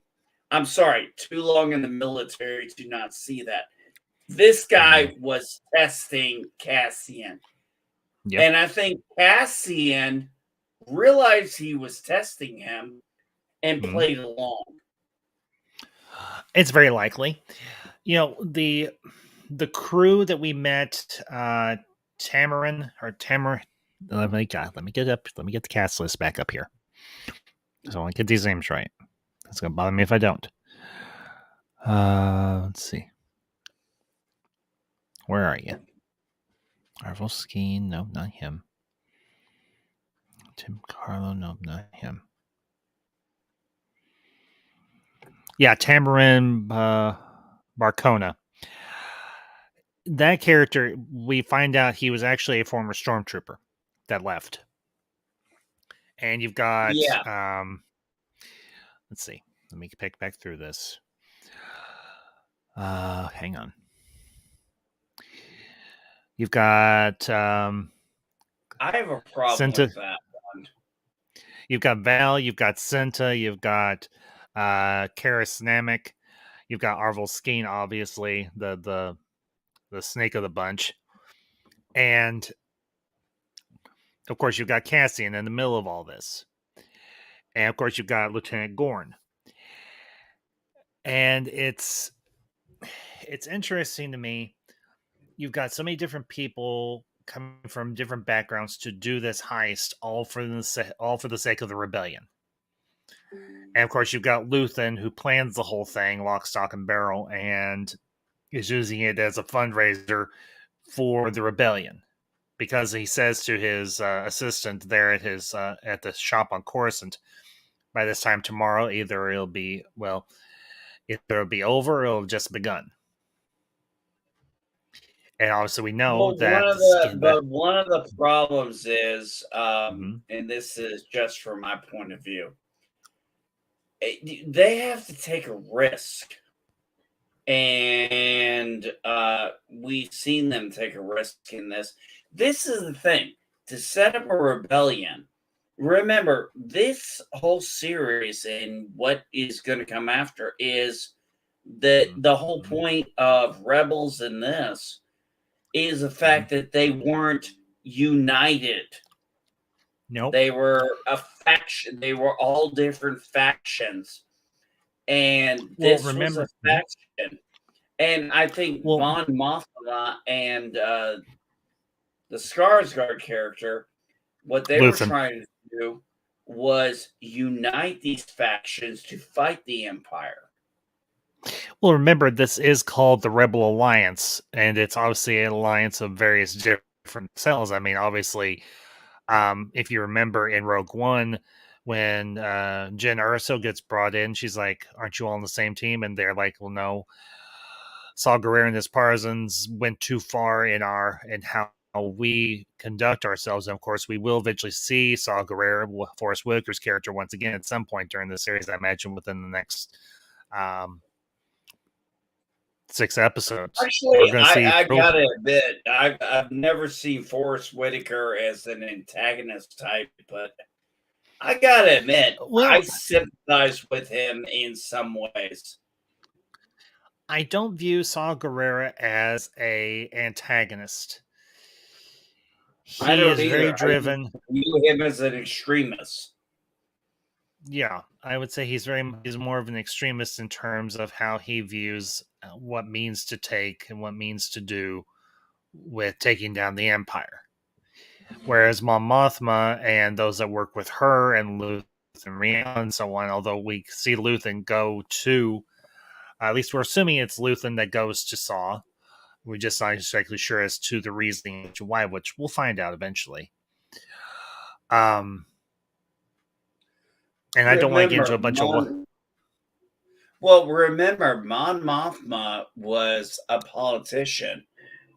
B: I'm sorry, too long in the military to not see that. This
A: mm-hmm.
B: guy was testing Cassian.
A: Yep.
B: And I think Cassian realized he was testing him and
A: Mm-hmm.
B: played along.
A: It's very likely. The crew that we met, Tamarin or Tamar. Let me get up. Let me get the cast list back up here. So I want to get these names right. It's gonna bother me if I don't. Let's see. Where are you? Arvel Skeen. Nope, not him. Tim Carlo. Nope, not him. Yeah, Tamarin Barcona. That character, we find out he was actually a former stormtrooper that left. And you've got
B: Yeah,
A: let's see. Let me pick back through this. Hang on. You've got
B: I have a problem
A: Cinta.
B: with that one.
A: You've got Val. You've got Cinta. You've got Karis Namek. You've got Arvel Skeen, obviously the snake of the bunch, and of course you've got Cassian in the middle of all this, and of course you've got Lieutenant Gorn, and it's interesting to me. You've got so many different people coming from different backgrounds to do this heist, all for the sake of the rebellion. And of course, you've got Luthen, who plans the whole thing, lock, stock, and barrel, and is using it as a fundraiser for the rebellion, because he says to his assistant there at the shop on Coruscant, by this time tomorrow, either it'll be over or it'll have just begun. And obviously, we know
B: Well,
A: that
B: one of the problems is,
A: Mhm.
B: and this is just from my point of view, they have to take a risk, and we've seen them take a risk in this. This is the thing, to set up a rebellion. Remember, this whole series and what is going to come after is that the whole
A: Mhm.
B: point of Rebels in this is the
A: Mhm.
B: fact that they weren't united.
A: Nope.
B: They were a faction. They were all different factions, and
A: Well,
B: this was a
A: remember. Mhm.
B: faction. And I think
A: Well,
B: Mon Mothma and the Skarsgård character, what they were
A: Luthen.
B: trying to do was unite these factions to fight the Empire.
A: Well, remember, this is called the Rebel Alliance, and it's obviously an alliance of various different cells. I mean, obviously, if you remember in Rogue One, when Jyn Erso gets brought in, she's like, "Aren't you all on the same team?" And they're like, "Well, no. Saw Gerrera and his partisans went too far in how we conduct ourselves." And of course, we will eventually see Saw Gerrera, Forrest Whitaker's character, once again at some point during the series. I imagine within the next um, 6 episodes, we're
B: Actually,
A: going to see
B: I
A: both.
B: gotta admit, I've never seen Forrest Whitaker as an antagonist type, but I gotta admit, I
A: Well,
B: sympathize with him in some ways.
A: I don't view Saw Gerrera as a antagonist.
B: I
A: He
B: don't
A: is very
B: either. I
A: driven.
B: view him as an extremist.
A: Yeah, I would say he's more of an extremist in terms of how he views what means to take and what means to do with taking down the Empire. Whereas Mon Mothma and those that work with her and Luthen Riel and so on, although we see Luthen go to, at least we're assuming it's Luthen that goes to Saw. We're just not exactly sure as to the reasoning to why, which we'll find out eventually. Um, and I don't want to get into
B: Remember,
A: a bunch of what.
B: remember, Mon Mothma was a politician,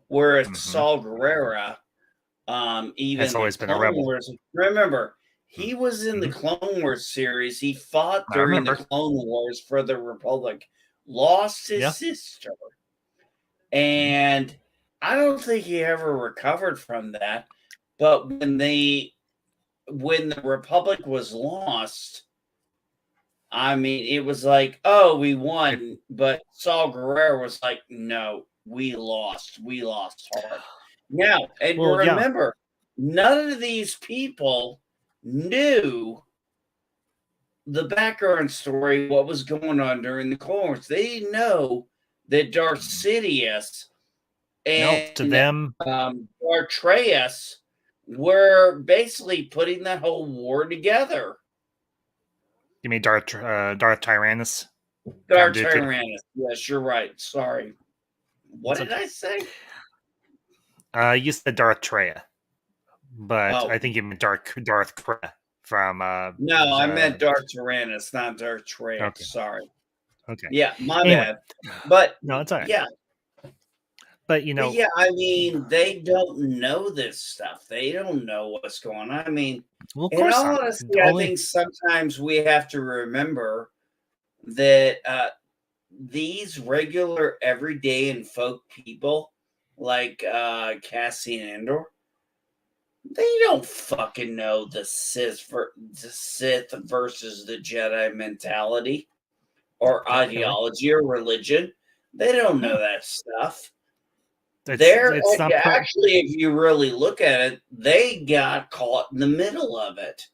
B: whereas
A: Mhm.
B: Saul Guerrera,
A: Has
B: even the
A: always been a
B: Clone
A: rebel.
B: Wars. Remember, he was in the
A: Mm-hmm.
B: Clone Wars series. He fought
A: I
B: during the
A: remember.
B: Clone Wars for the Republic, lost his
A: Yeah.
B: sister,
A: Mhm.
B: and I don't think he ever recovered from that. But when the Republic was lost, I mean, it was like, oh, we
A: It,
B: won, but Saul Guerrero was like, no, we lost. We lost hard. Now, and
A: well, yeah.
B: remember, none of these people knew the background story, what was going on during the Clone Wars. They didn't know that Darth
A: Mhm.
B: Sidious
A: No, to
B: and
A: them,
B: Darth Treyas were basically putting that whole war together.
A: you mean Darth Tyrannus, Count
B: Darth
A: Dooku.
B: Tyrannus. Yes, you're right. Sorry. What
A: It's
B: did
A: okay.
B: I say?
A: You said Darth Treya, but
B: Oh,
A: I think you meant Darth Kreh from
B: no, I meant
A: the.
B: Darth Tyrannus, not Darth Treyas.
A: Okay.
B: Sorry.
A: Okay.
B: Yeah, my
A: Anyway,
B: bad. But
A: no, it's all right.
B: yeah,
A: But
B: but yeah, I mean, they don't know this stuff. They don't know what's going on. I mean,
A: well, of
B: in
A: course
B: all
A: not.
B: honesty, I
A: Only.
B: think sometimes we have to remember that these regular, everyday, and folk people like Cassian Andor, they don't fucking know the Sith versus the Jedi mentality or
A: Okay.
B: ideology or religion. They don't know
A: No,
B: that stuff. They're
A: it's not
B: actually, if you really look at it, they got caught in the middle of it.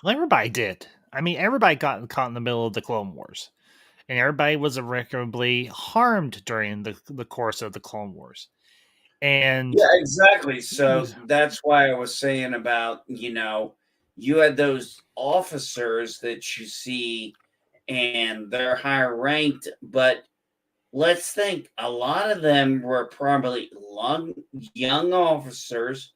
A: well, everybody did. I mean, everybody got caught in the middle of the Clone Wars, and everybody was irreparably harmed during the course of the Clone Wars. And
B: Yeah, exactly. So that's why I was saying about, you had those officers that you see and they're higher ranked, but let's think a lot of them were probably young officers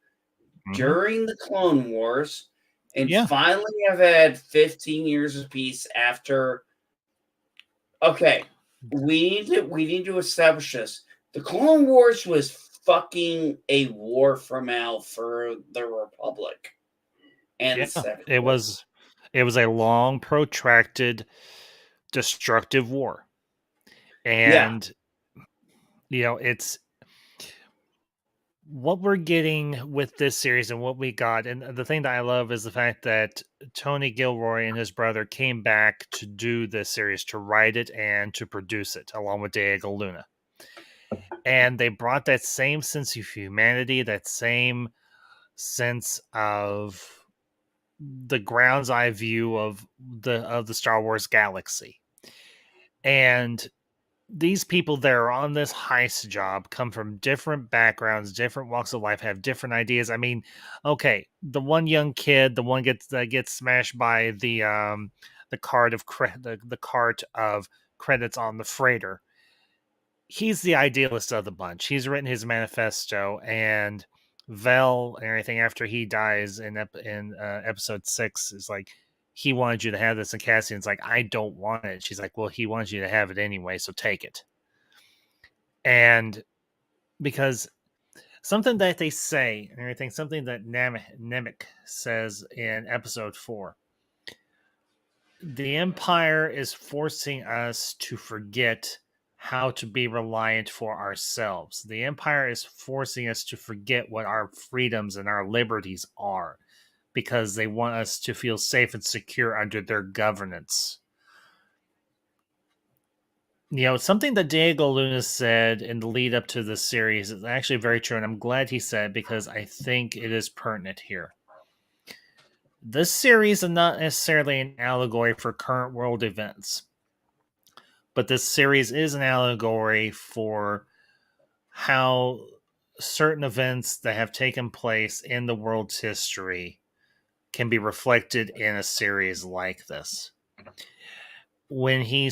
A: Mm-hmm.
B: during the Clone Wars and
A: Yeah.
B: finally have had 15 years of peace after. Okay, we need to establish this. The Clone Wars was fucking a war from hell for the Republic and the
A: Yeah.
B: Second
A: It
B: Order.
A: was it was a long, protracted, destructive war.
B: Yeah,
A: And it's what we're getting with this series and what we got. And the thing that I love is the fact that Tony Gilroy and his brother came back to do this series, to write it and to produce it, along with Diego Luna. And they brought that same sense of humanity, that same sense of the ground's eye view of the Star Wars galaxy. And these people that are on this heist job come from different backgrounds, different walks of life, have different ideas. I mean, okay, the one young kid, the one that gets smashed by the the cart of credits on the freighter. He's the idealist of the bunch. He's written his manifesto, and Vel and everything after he dies in episode 6 is like, he wanted you to have this, and Cassian's like, I don't want it. She's like, well, he wants you to have it anyway, so take it. And because something that they say and everything, something that Nemec says in episode 4, the Empire is forcing us to forget how to be reliant for ourselves. The Empire is forcing us to forget what our freedoms and our liberties are, because they want us to feel safe and secure under their governance. Something that Diego Luna said in the lead up to this series is actually very true, and I'm glad he said it because I think it is pertinent here. This series is not necessarily an allegory for current world events, but this series is an allegory for how certain events that have taken place in the world's history can be reflected in a series like this. When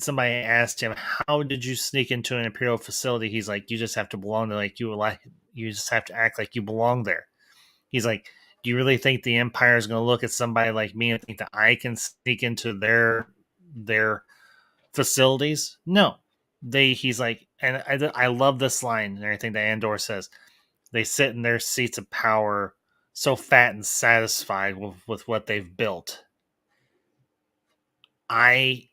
A: somebody asked him, how did you sneak into an Imperial facility, he's like, you just have to belong there, you just have to act like you belong there. He's like, do you really think the Empire is going to look at somebody like me and think that I can sneak into their facilities? No. He's like, and I love this line and everything that Andor says. They sit in their seats of power so fat and satisfied with what they've built. I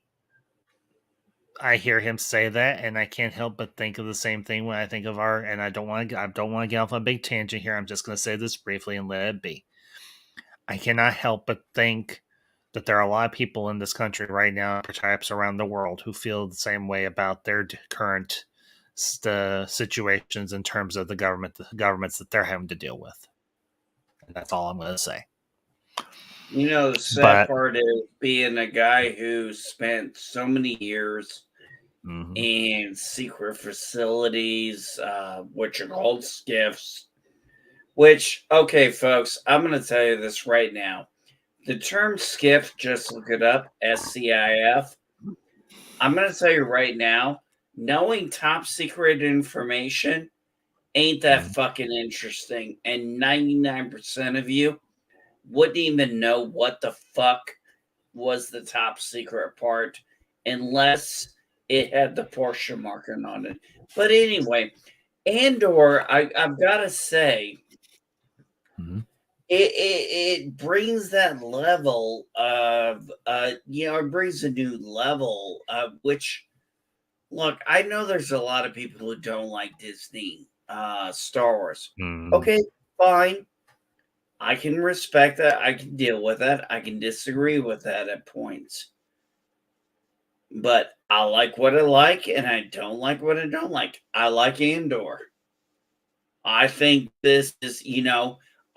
A: hear him say that, and I can't help but think of the same thing when I think of our. And I don't want to get off on a big tangent here. I'm just going to say this briefly and let it be. I cannot help but think that there are a lot of people in this country right now, perhaps around the world, who feel the same way about their current situations in terms of the governments that they're having to deal with. And that's all I'm going to say.
B: the sad
A: But
B: part is being a guy who spent so many years
A: mhm.
B: in secret facilities, which are called skiffs. Which, okay, folks, I'm going to tell you this right now. The term skiff, just look it up, SCIF. I'm going to tell you right now, knowing top secret information ain't that
A: Mhm.
B: fucking interesting. And 99% of you wouldn't even know what the fuck was the top secret part unless it had the Porsche marking on it. But anyway, Andor, I've got to say,
A: Mhm.
B: it brings that level of it brings a new level of which, look, I know there's a lot of people who don't like Disney Star Wars.
A: Mhm.
B: Okay, fine, I can respect that, I can deal with that, I can disagree with that at points, but I like what I like and I don't like what I don't like. I like Andor. I think this is,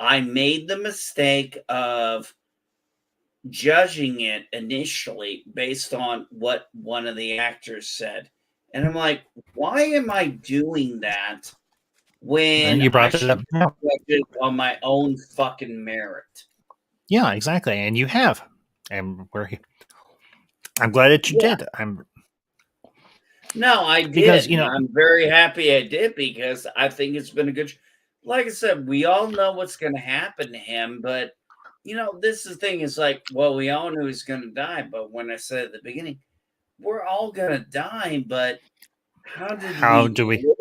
B: I made the mistake of judging it initially based on what one of the actors said. And I'm like, why am I doing that when
A: You
B: I
A: brought it
B: should
A: up. Yeah.
B: judge it on my own fucking merit?
A: Yeah, exactly. And you have. And I'm glad that you
B: Yeah.
A: did. I'm
B: No, I
A: because,
B: did, and I'm very happy I did because I think it's been a good like I said, we all know what's gonna happen to him, but, this is the thing, is like, well, we all knew he's gonna die, but when I said at the beginning, we're all gonna die, but how did
A: how
B: we
A: do we
B: live?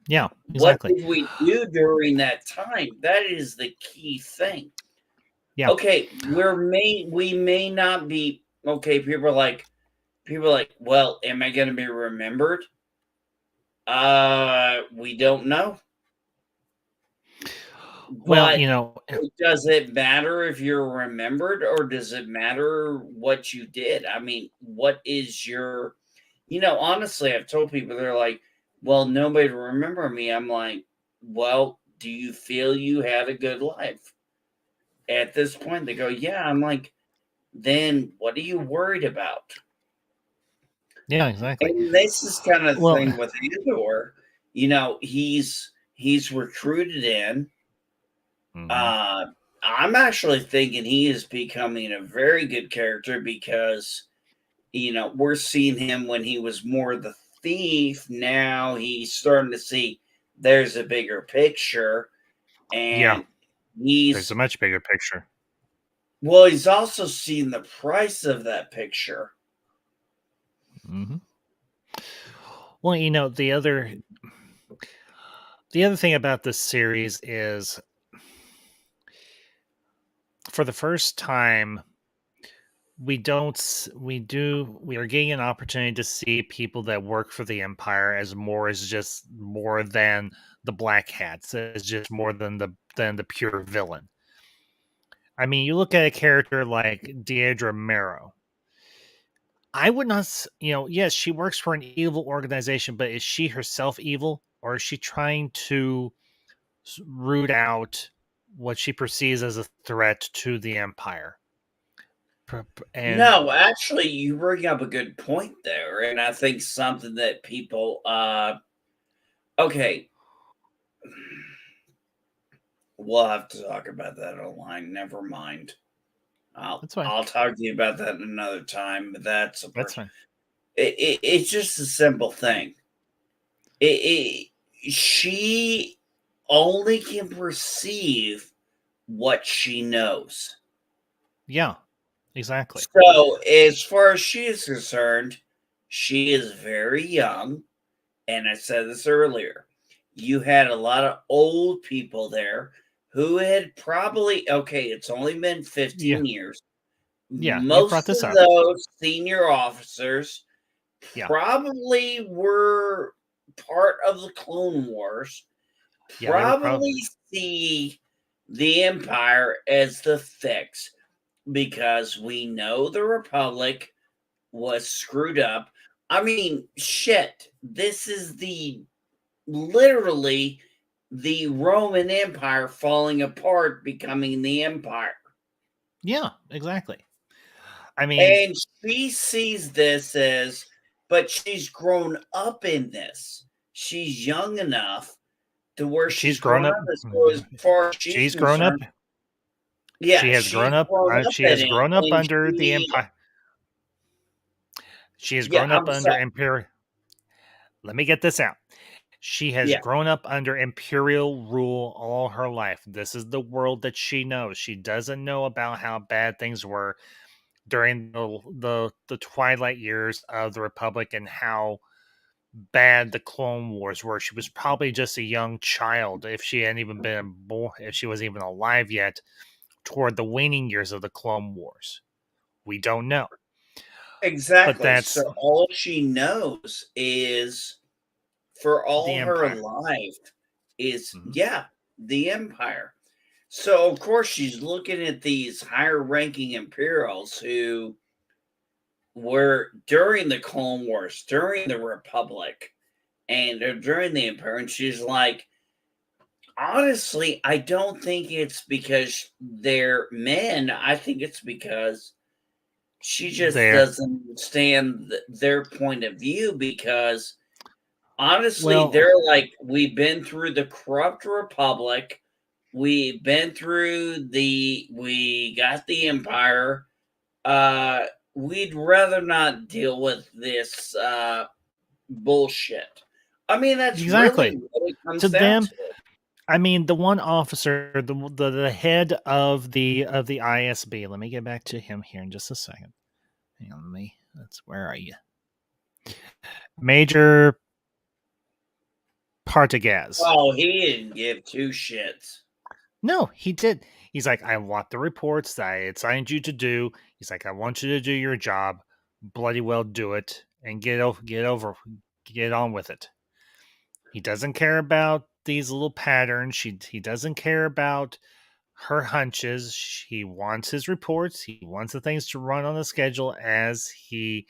A: Yeah,
B: What
A: exactly.
B: did we do during that time? That is the key thing.
A: Yeah.
B: Okay, we may not be okay, people are like, "Well, am I gonna be remembered?" We don't know.
A: Well,
B: But does it matter if you're remembered or does it matter what you did? I mean, what is your honestly, I've told people they're like, "Well, nobody will remember me." I'm like, "Well, do you feel you had a good life?" At this point, they go, "Yeah." I'm like, "Then what are you worried about?"
A: yeah, exactly.
B: And this is kind of the
A: Well,
B: thing with Andor. He's recruited in.
A: mhm.
B: Uh, I'm actually thinking he is becoming a very good character because, we're seeing him when he was more the thief. Now he's starting to see there's a bigger picture.
A: Yeah,
B: And
A: there's a
B: he's,
A: much bigger picture.
B: well, he's also seen the price of that picture.
A: Mhm. Well, the other thing about this series is for the first time we don't s- we are getting an opportunity to see people that work for the empire as just more than the black hats, as just more than the pure villain. I mean, you look at a character like Deidre Marrow. I would not, yes, she works for an evil organization, but is she herself evil, or is she trying to root out what she perceives as a threat to the empire? And
B: No, actually, you bring up a good point there. And I think something that people, okay, we'll have to talk about that online. Never mind. I'll
A: that's fine.
B: I'll talk to you about that another time. But that's a
A: That's fine.
B: it's just a simple thing. She only can perceive what she knows.
A: Yeah, exactly.
B: So as far as she is concerned, she is very young. And I said this earlier. You had a lot of old people there who had probably okay, it's only been
A: Yeah,
B: 15 years.
A: yeah. You've brought
B: Most
A: this
B: of
A: up.
B: those senior officers
A: Yeah,
B: probably were part of the Clone Wars,
A: yeah. They were
B: probably
A: probably.
B: see the Empire as the fix because we know the Republic was screwed up. I mean, shit, this is literally the Roman Empire falling apart, becoming the Empire.
A: Yeah, exactly. I mean,
B: And she sees this as, but she's grown up in this. She's young enough to where
A: she's
B: she's
A: grown
B: grown
A: up.
B: up. So as far as she's
A: She's grown up.
B: concerned, yeah, she's grown up
A: She
B: in
A: has
B: it.
A: grown up
B: And
A: under the empire. She has
B: yeah,
A: grown up
B: I'm
A: under
B: sorry.
A: imperial. Let me get this out. She has
B: Yeah,
A: grown up under imperial rule all her life. This is the world that she knows. She doesn't know about how bad things were during the twilight years of the republic and how bad the clone wars were. She was probably just a young child if she hadn't even been born, if she wasn't even alive yet, toward the waning years of the clone wars. We don't know. But
B: exactly.
A: that's
B: So all she knows is for
A: the
B: all her
A: empire.
B: life is,
A: Mhm.
B: yeah, the Empire. So of course she's looking at these higher ranking Imperials who were during the Clone Wars, during the Republic, and during the Empire, and she's like, honestly, I don't think it's because they're men. I think it's because she just
A: There.
B: doesn't understand their point of view because honestly,
A: Well,
B: they're like, we've been through the corrupt Republic. we've been through we got the Empire. We'd rather not deal with this bullshit. I mean, that's really
A: Exactly.
B: what it
A: To
B: comes down
A: them,
B: to.
A: I mean, the one officer, the head of the ISB. Let me get back to him here in just a second. Hang on, where are you? Major Partagaz.
B: Oh, he didn't give two shits.
A: No, he did. He's like, I want the reports that I assigned you to do. He's like, I want you to do your job. Bloody well do it and get on with it. He doesn't care about these little patterns. He doesn't care about her hunches. He wants his reports. He wants the things to run on the schedule as he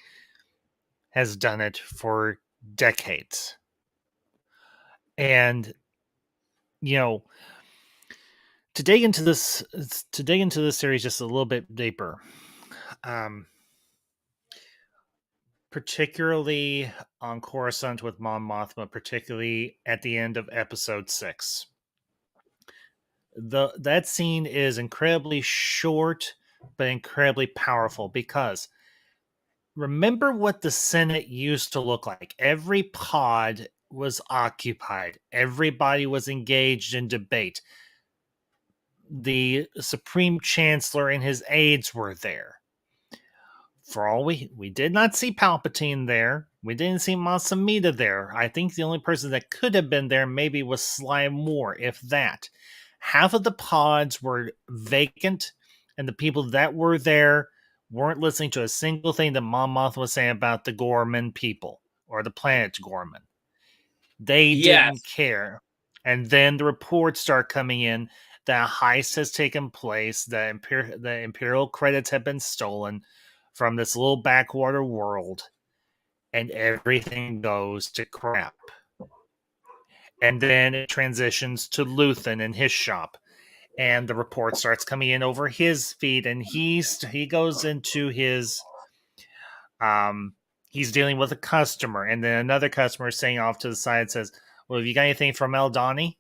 A: has done it for decades. And you know, to dig into this series just a little bit deeper, um, particularly on Coruscant with Mon Mothma, particularly at the end of episode 6. That scene is incredibly short but incredibly powerful because remember what the Senate used to look like. Every pod was occupied. Everybody was engaged in debate. The Supreme Chancellor and his aides were there. For all we did not see Palpatine there. We didn't see Masamita there. I think the only person that could have been there maybe was Sly Moore, if that. Half of the pods were vacant, and the people that were there weren't listening to a single thing that Mon Mothma was saying about the Gorman people or the planet Gorman. They didn't
B: Yes.
A: care. And then the reports start coming in that a heist has taken place, the Imperial credits have been stolen from this little backwater world, and everything goes to crap. And then it transitions to Luthen in his shop, and the report starts coming in over his feed, and he goes into his he's dealing with a customer, and then another customer is saying off to the side says, "Well, have you got anything from Eldani?"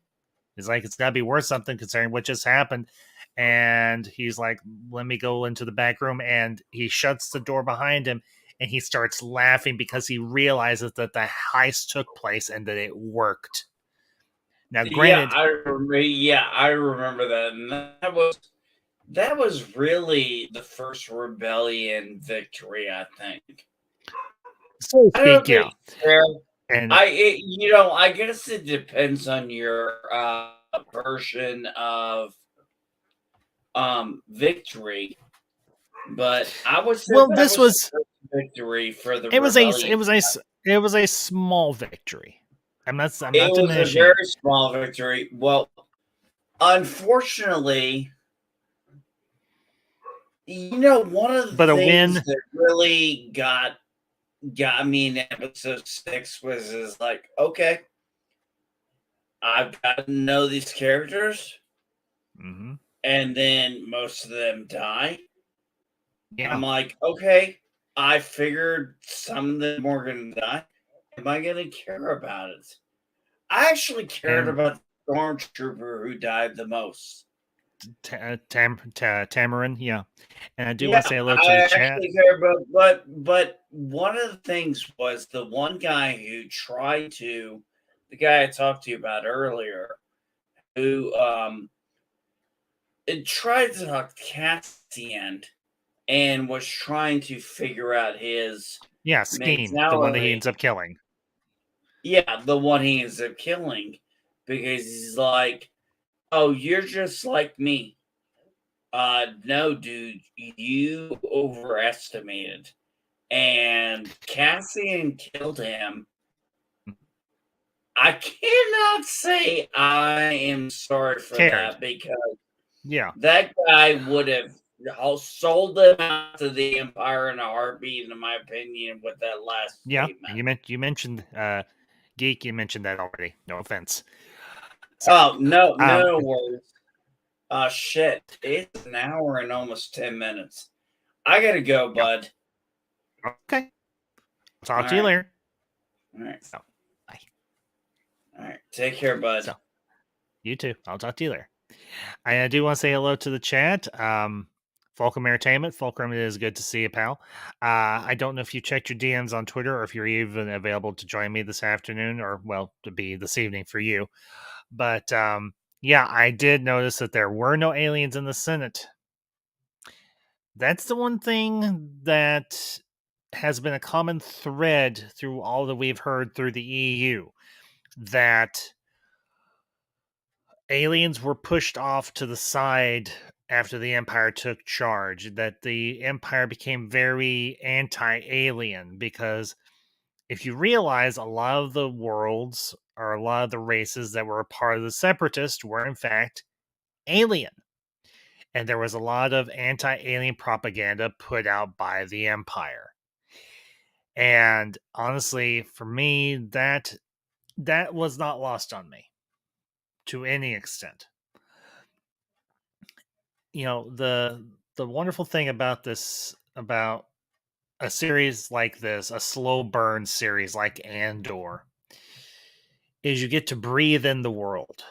A: He's like, "It's got to be worth something considering what just happened." And he's like, "Let me go into the back room." And he shuts the door behind him and he starts laughing because he realizes that the heist took place and that it worked. Now,
B: Yeah,
A: granted,
B: I remember that. And that was really the first rebellion victory, I think.
A: so to
B: I don't
A: speak,
B: think
A: yeah.
B: fair.
A: And
B: I guess it depends on your version of victory, but I would say
A: well,
B: that
A: this
B: was the
A: was
B: first victory for the
A: it was a
B: rebellion.
A: it was a small victory. I'm
B: It
A: not
B: was a
A: diminishing it,
B: very small victory. Well, unfortunately, one of the
A: but a
B: things
A: win.
B: that really got me in episode 6 is like, okay, I've got to know these characters,
A: Mm-hmm.
B: and then most of them die. I'm
A: Yeah,
B: like, okay, I figured some of them were going to die. Am I going to care about it? I actually cared
A: and
B: about the stormtrooper who died the most.
A: Tamarin, yeah. And I do want
B: Yeah,
A: to say hello to
B: I
A: the chat.
B: actually care about, but one of the things was the one guy who tried to, the guy I talked to you about earlier, who it tried to talk to Cassian and was trying to figure out his
A: Yeah, Skeen, the one that he
B: mentality.
A: ends up killing.
B: Yeah, the one he ends up killing because he's like, "Oh, you're just like me." No, dude, you overestimated. And Cassian killed him. I cannot say I am sorry for
A: Cared.
B: that because
A: Yeah.
B: that guy would have sold them out to the Empire in a heartbeat, in my opinion, with that last
A: Yeah.
B: statement.
A: And you mentioned Geek, you mentioned that already. No offense. So
B: Oh, no,
A: um
B: no worries. Shit. It's an hour and almost 10 minutes. I gotta go,
A: yeah.
B: bud.
A: Okay.
B: All
A: Talk to you
B: right.
A: later.
B: All right.
A: So bye.
B: All right. Take care, bud.
A: So you too. I'll talk to you later. I do want to say hello to the chat. Fulcrum Entertainment. Fulcrum, it is good to see you, pal. I don't know if you checked your DMs on Twitter or if you're even available to join me this afternoon or, well, to be this evening for you. But yeah, I did notice that there were no aliens in the Senate. That's the one thing that has been a common thread through all that we've heard through the EU, that aliens were pushed off to the side after the Empire took charge, that the Empire became very anti-alien, because if you realize, a lot of the worlds or a lot of the races that were a part of the Separatists were in fact alien, and there was a lot of anti-alien propaganda put out by the Empire. And honestly, for me, that was not lost on me to any extent. You know, the wonderful thing about this, about a series like this, a slow burn series like Andor, is you get to breathe in the world.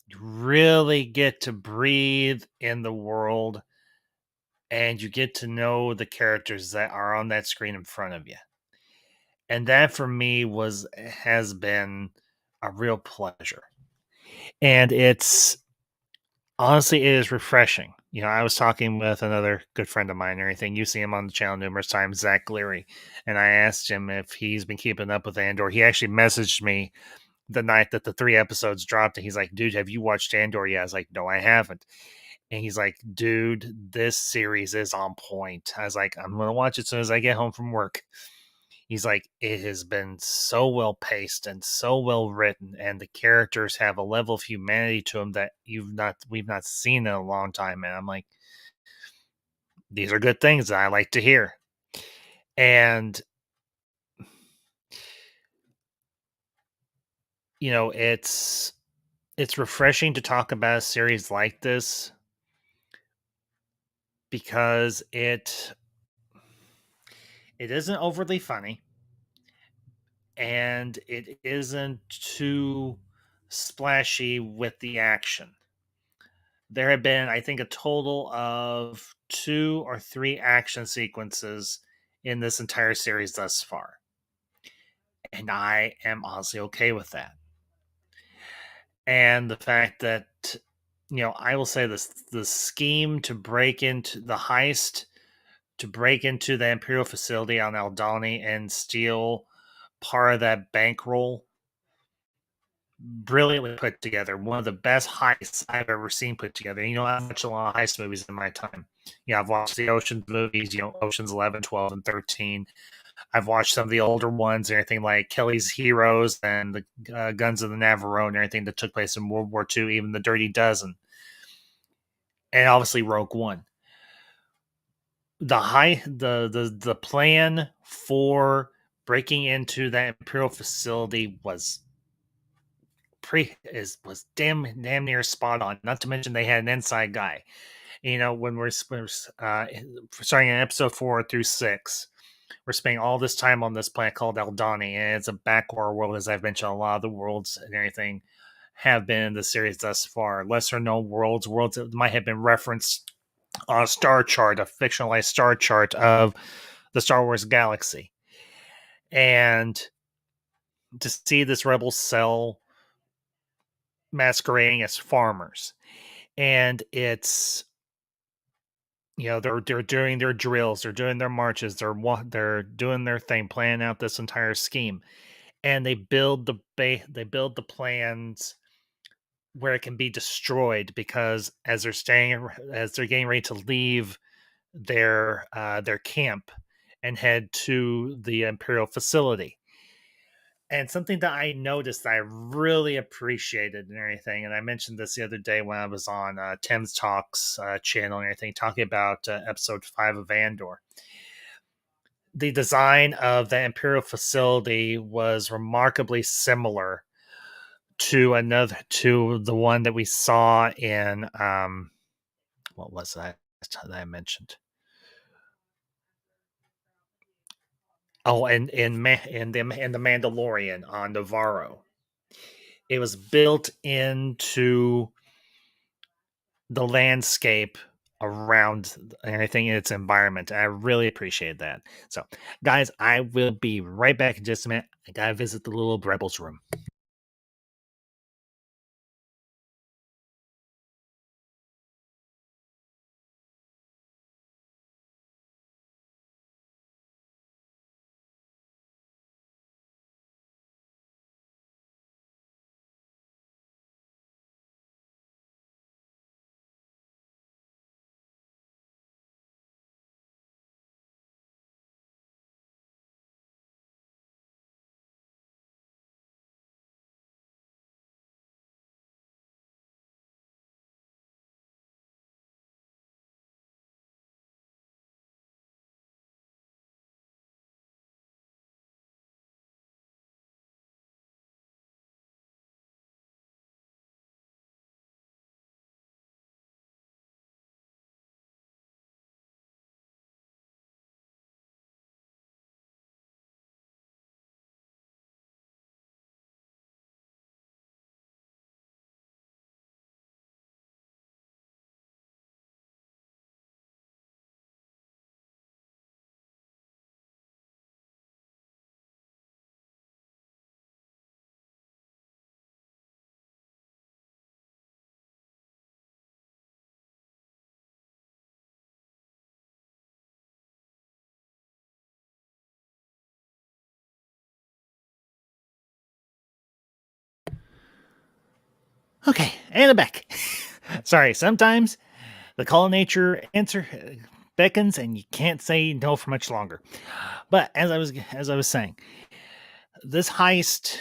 A: You really get to breathe in the world, and you get to know the characters that are on that screen in front of you. And that for me has been a real pleasure. And it's honestly, it is refreshing. You know, I was talking with another good friend of mine and everything. You see him on the channel numerous times, Zach Leary. And I asked him if he's been keeping up with Andor. He actually messaged me the night that the 3 episodes dropped. And he's like, dude, have you watched Andor yet? I was like, no, I haven't. And he's like, dude, this series is on point. I was like, I'm going to watch it as soon as I get home from work. He's like, it has been so well paced and so well written, and the characters have a level of humanity to them that we've not seen in a long time. And I'm like, these are good things that I like to hear. And you know, it's refreshing to talk about a series like this, because it isn't overly funny, and it isn't too splashy with the action. There have been, I think, a total of 2 or 3 action sequences in this entire series thus far. And I am honestly okay with that. And the fact that, you know, I will say this, the scheme to break into the heist, to break into the Imperial facility on Aldani and steal part of that bankroll, brilliantly put together. One of the best heists I've ever seen put together. You know, I've watched a lot of heist movies in my time. Yeah, I've watched the Ocean's movies, you know, Ocean's 11, 12, and 13. I've watched some of the older ones, and everything like Kelly's Heroes and the Guns of the Navarone and everything that took place in World War II, even the Dirty Dozen, and obviously Rogue One. The plan for breaking into that Imperial facility was damn near spot on. Not to mention they had an inside guy. You know, when we're starting in episode 4 through 6, we're spending all this time on this planet called Aldani, and it's a backwater world, as I've mentioned. A lot of the worlds and everything have been in the series thus far. Lesser known worlds that might have been referenced on a star chart, a fictionalized star chart of the Star Wars galaxy. And to see this rebel cell masquerading as farmers, and it's, you know, they're doing their drills, they're doing their marches, they're doing their thing, planning out this entire scheme, and they build the plans where it can be destroyed, because as they're getting ready to leave their camp and head to the Imperial facility. And something that I noticed that I really appreciated and everything, and I mentioned this the other day when I was on Tim's Talks channel and everything, talking about episode 5 of Andor. The design of the Imperial facility was remarkably similar to the one that we saw in what was that I mentioned? Oh, and in the Mandalorian on Navarro. It was built into the landscape around anything in its environment. I really appreciate that. So, guys, I will be right back in just a minute. I gotta visit the little rebels room. Okay, and I'm back. Sorry, sometimes the call of nature answer beckons, and you can't say no for much longer. But as I was saying, this heist,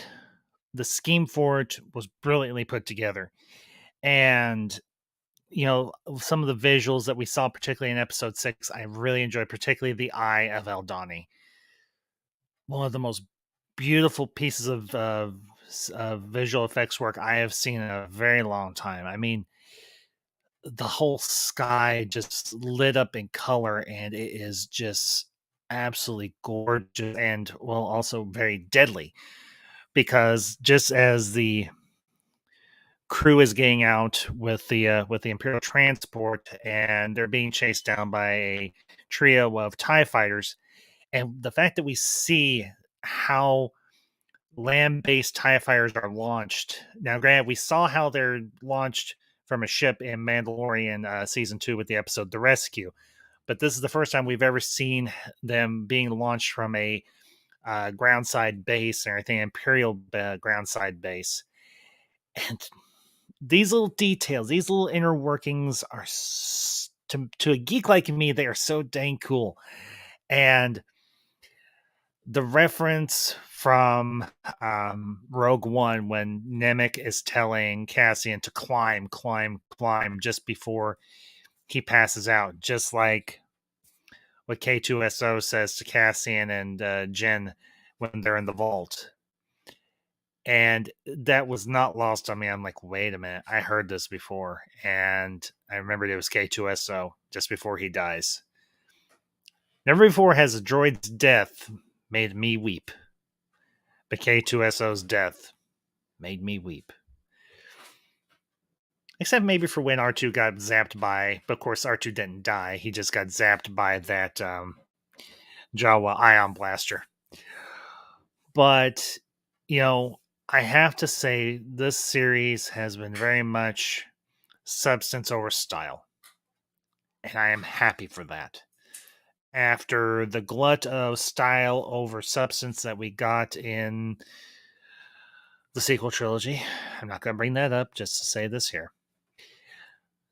A: the scheme for it was brilliantly put together, and some of the visuals that we saw, particularly in episode 6, I really enjoyed, particularly the Eye of Eldani. One of the most beautiful pieces of visual effects work I have seen in a very long time. I mean, the whole sky just lit up in color, and it is just absolutely gorgeous, and well, also very deadly, because just as the crew is getting out with the Imperial transport, and they're being chased down by a trio of TIE fighters, and the fact that we see how land-based TIE fighters are launched. Now, granted, we saw how they're launched from a ship in Mandalorian season 2 with the episode The Rescue, but this is the first time we've ever seen them being launched from a groundside base, or anything, Imperial groundside base. And these little details, these little inner workings are to a geek like me, they are so dang cool. And the reference from Rogue One, when Nemec is telling Cassian to climb, climb, climb just before he passes out, just like what K2SO says to Cassian and Jen when they're in the vault. And that was not lost on me. I'm like, wait a minute, I heard this before. And I remembered it was K2SO just before he dies. Never before has a droid's death made me weep, but K2SO's death made me weep. Except maybe for when R2 got zapped by, but of course R2 didn't die. He just got zapped by that Jawa ion blaster. But, you know, I have to say this series has been very much substance over style. And I am happy for that. After the glut of style over substance that we got in the sequel trilogy, I'm not going to bring that up, just to say this here.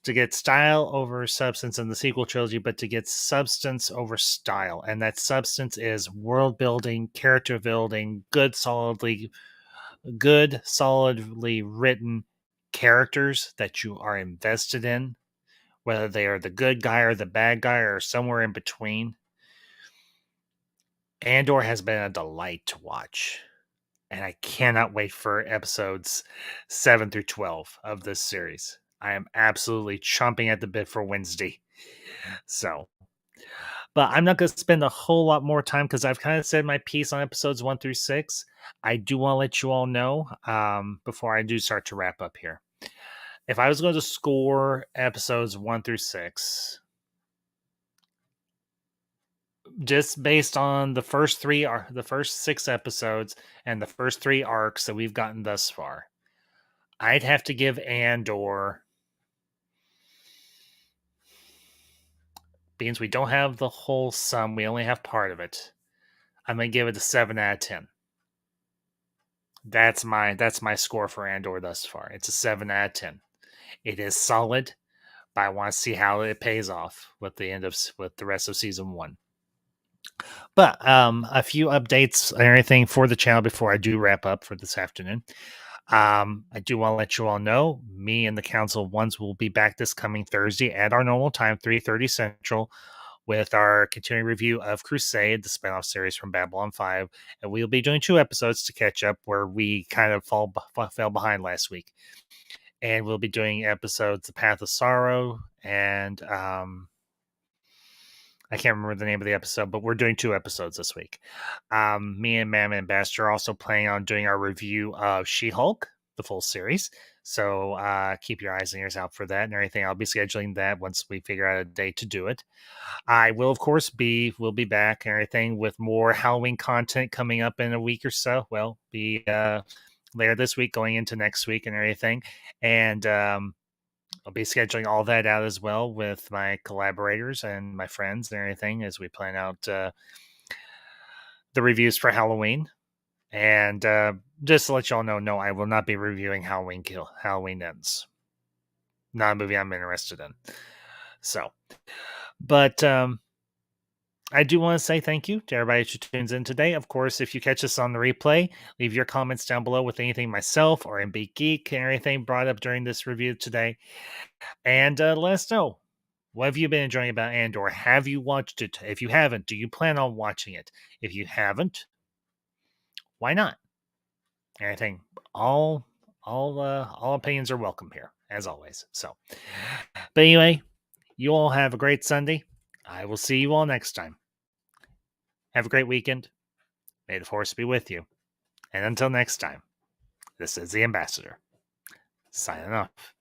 A: To get style over substance in the sequel trilogy, but to get substance over style. And that substance is world building, character building, solidly written characters that you are invested in, whether they are the good guy or the bad guy or somewhere in between. Andor has been a delight to watch, and I cannot wait for episodes 7 through 12 of this series. I am absolutely chomping at the bit for Wednesday. So, but I'm not going to spend a whole lot more time because I've kind of said my piece on episodes 1 through 6. I do want to let you all know before I do start to wrap up here If I was going to score episodes 1 through 6, just based on the first 6 episodes and the first 3 arcs that we've gotten thus far, I'd have to give Andor, being we don't have the whole sum, we only have part of it. I'm gonna give it a 7 out of 10. That's my score for Andor thus far. It's a 7 out of 10. It is solid, but I want to see how it pays off with the rest of season 1. But a few updates and everything for the channel before I do wrap up for this afternoon. I do want to let you all know, me and the Council of Ones will be back this coming Thursday at our normal time, 3:30 Central, with our continuing review of Crusade, the spinoff series from Babylon 5. And we'll be doing 2 episodes to catch up where we kind of fell behind last week. And we'll be doing episodes The Path of Sorrow and I can't remember the name of the episode, but we're doing 2 episodes this week. Me and Mam and Ambassador are also planning on doing our review of She-Hulk, the full series. So keep your eyes and ears out for that and everything. I'll be scheduling that once we figure out a day to do it. I will, of course, will be back and everything with more Halloween content coming up in a week or so. Well, be later this week, going into next week and everything. And I'll be scheduling all that out as well with my collaborators and my friends and everything as we plan out the reviews for Halloween. And just to let y'all know, no, I will not be reviewing Halloween Ends. Not a movie I'm interested in. So, but I do want to say thank you to everybody who tunes in today. Of course, if you catch us on the replay, leave your comments down below with anything myself or MB Geek and everything brought up during this review today. And let us know, what have you been enjoying about Andor? Have you watched it? If you haven't, do you plan on watching it? If you haven't, why not? Anything, all opinions are welcome here, as always. So, but anyway, you all have a great Sunday. I will see you all next time. Have a great weekend. May the Force be with you. And until next time, this is the Ambassador, signing off.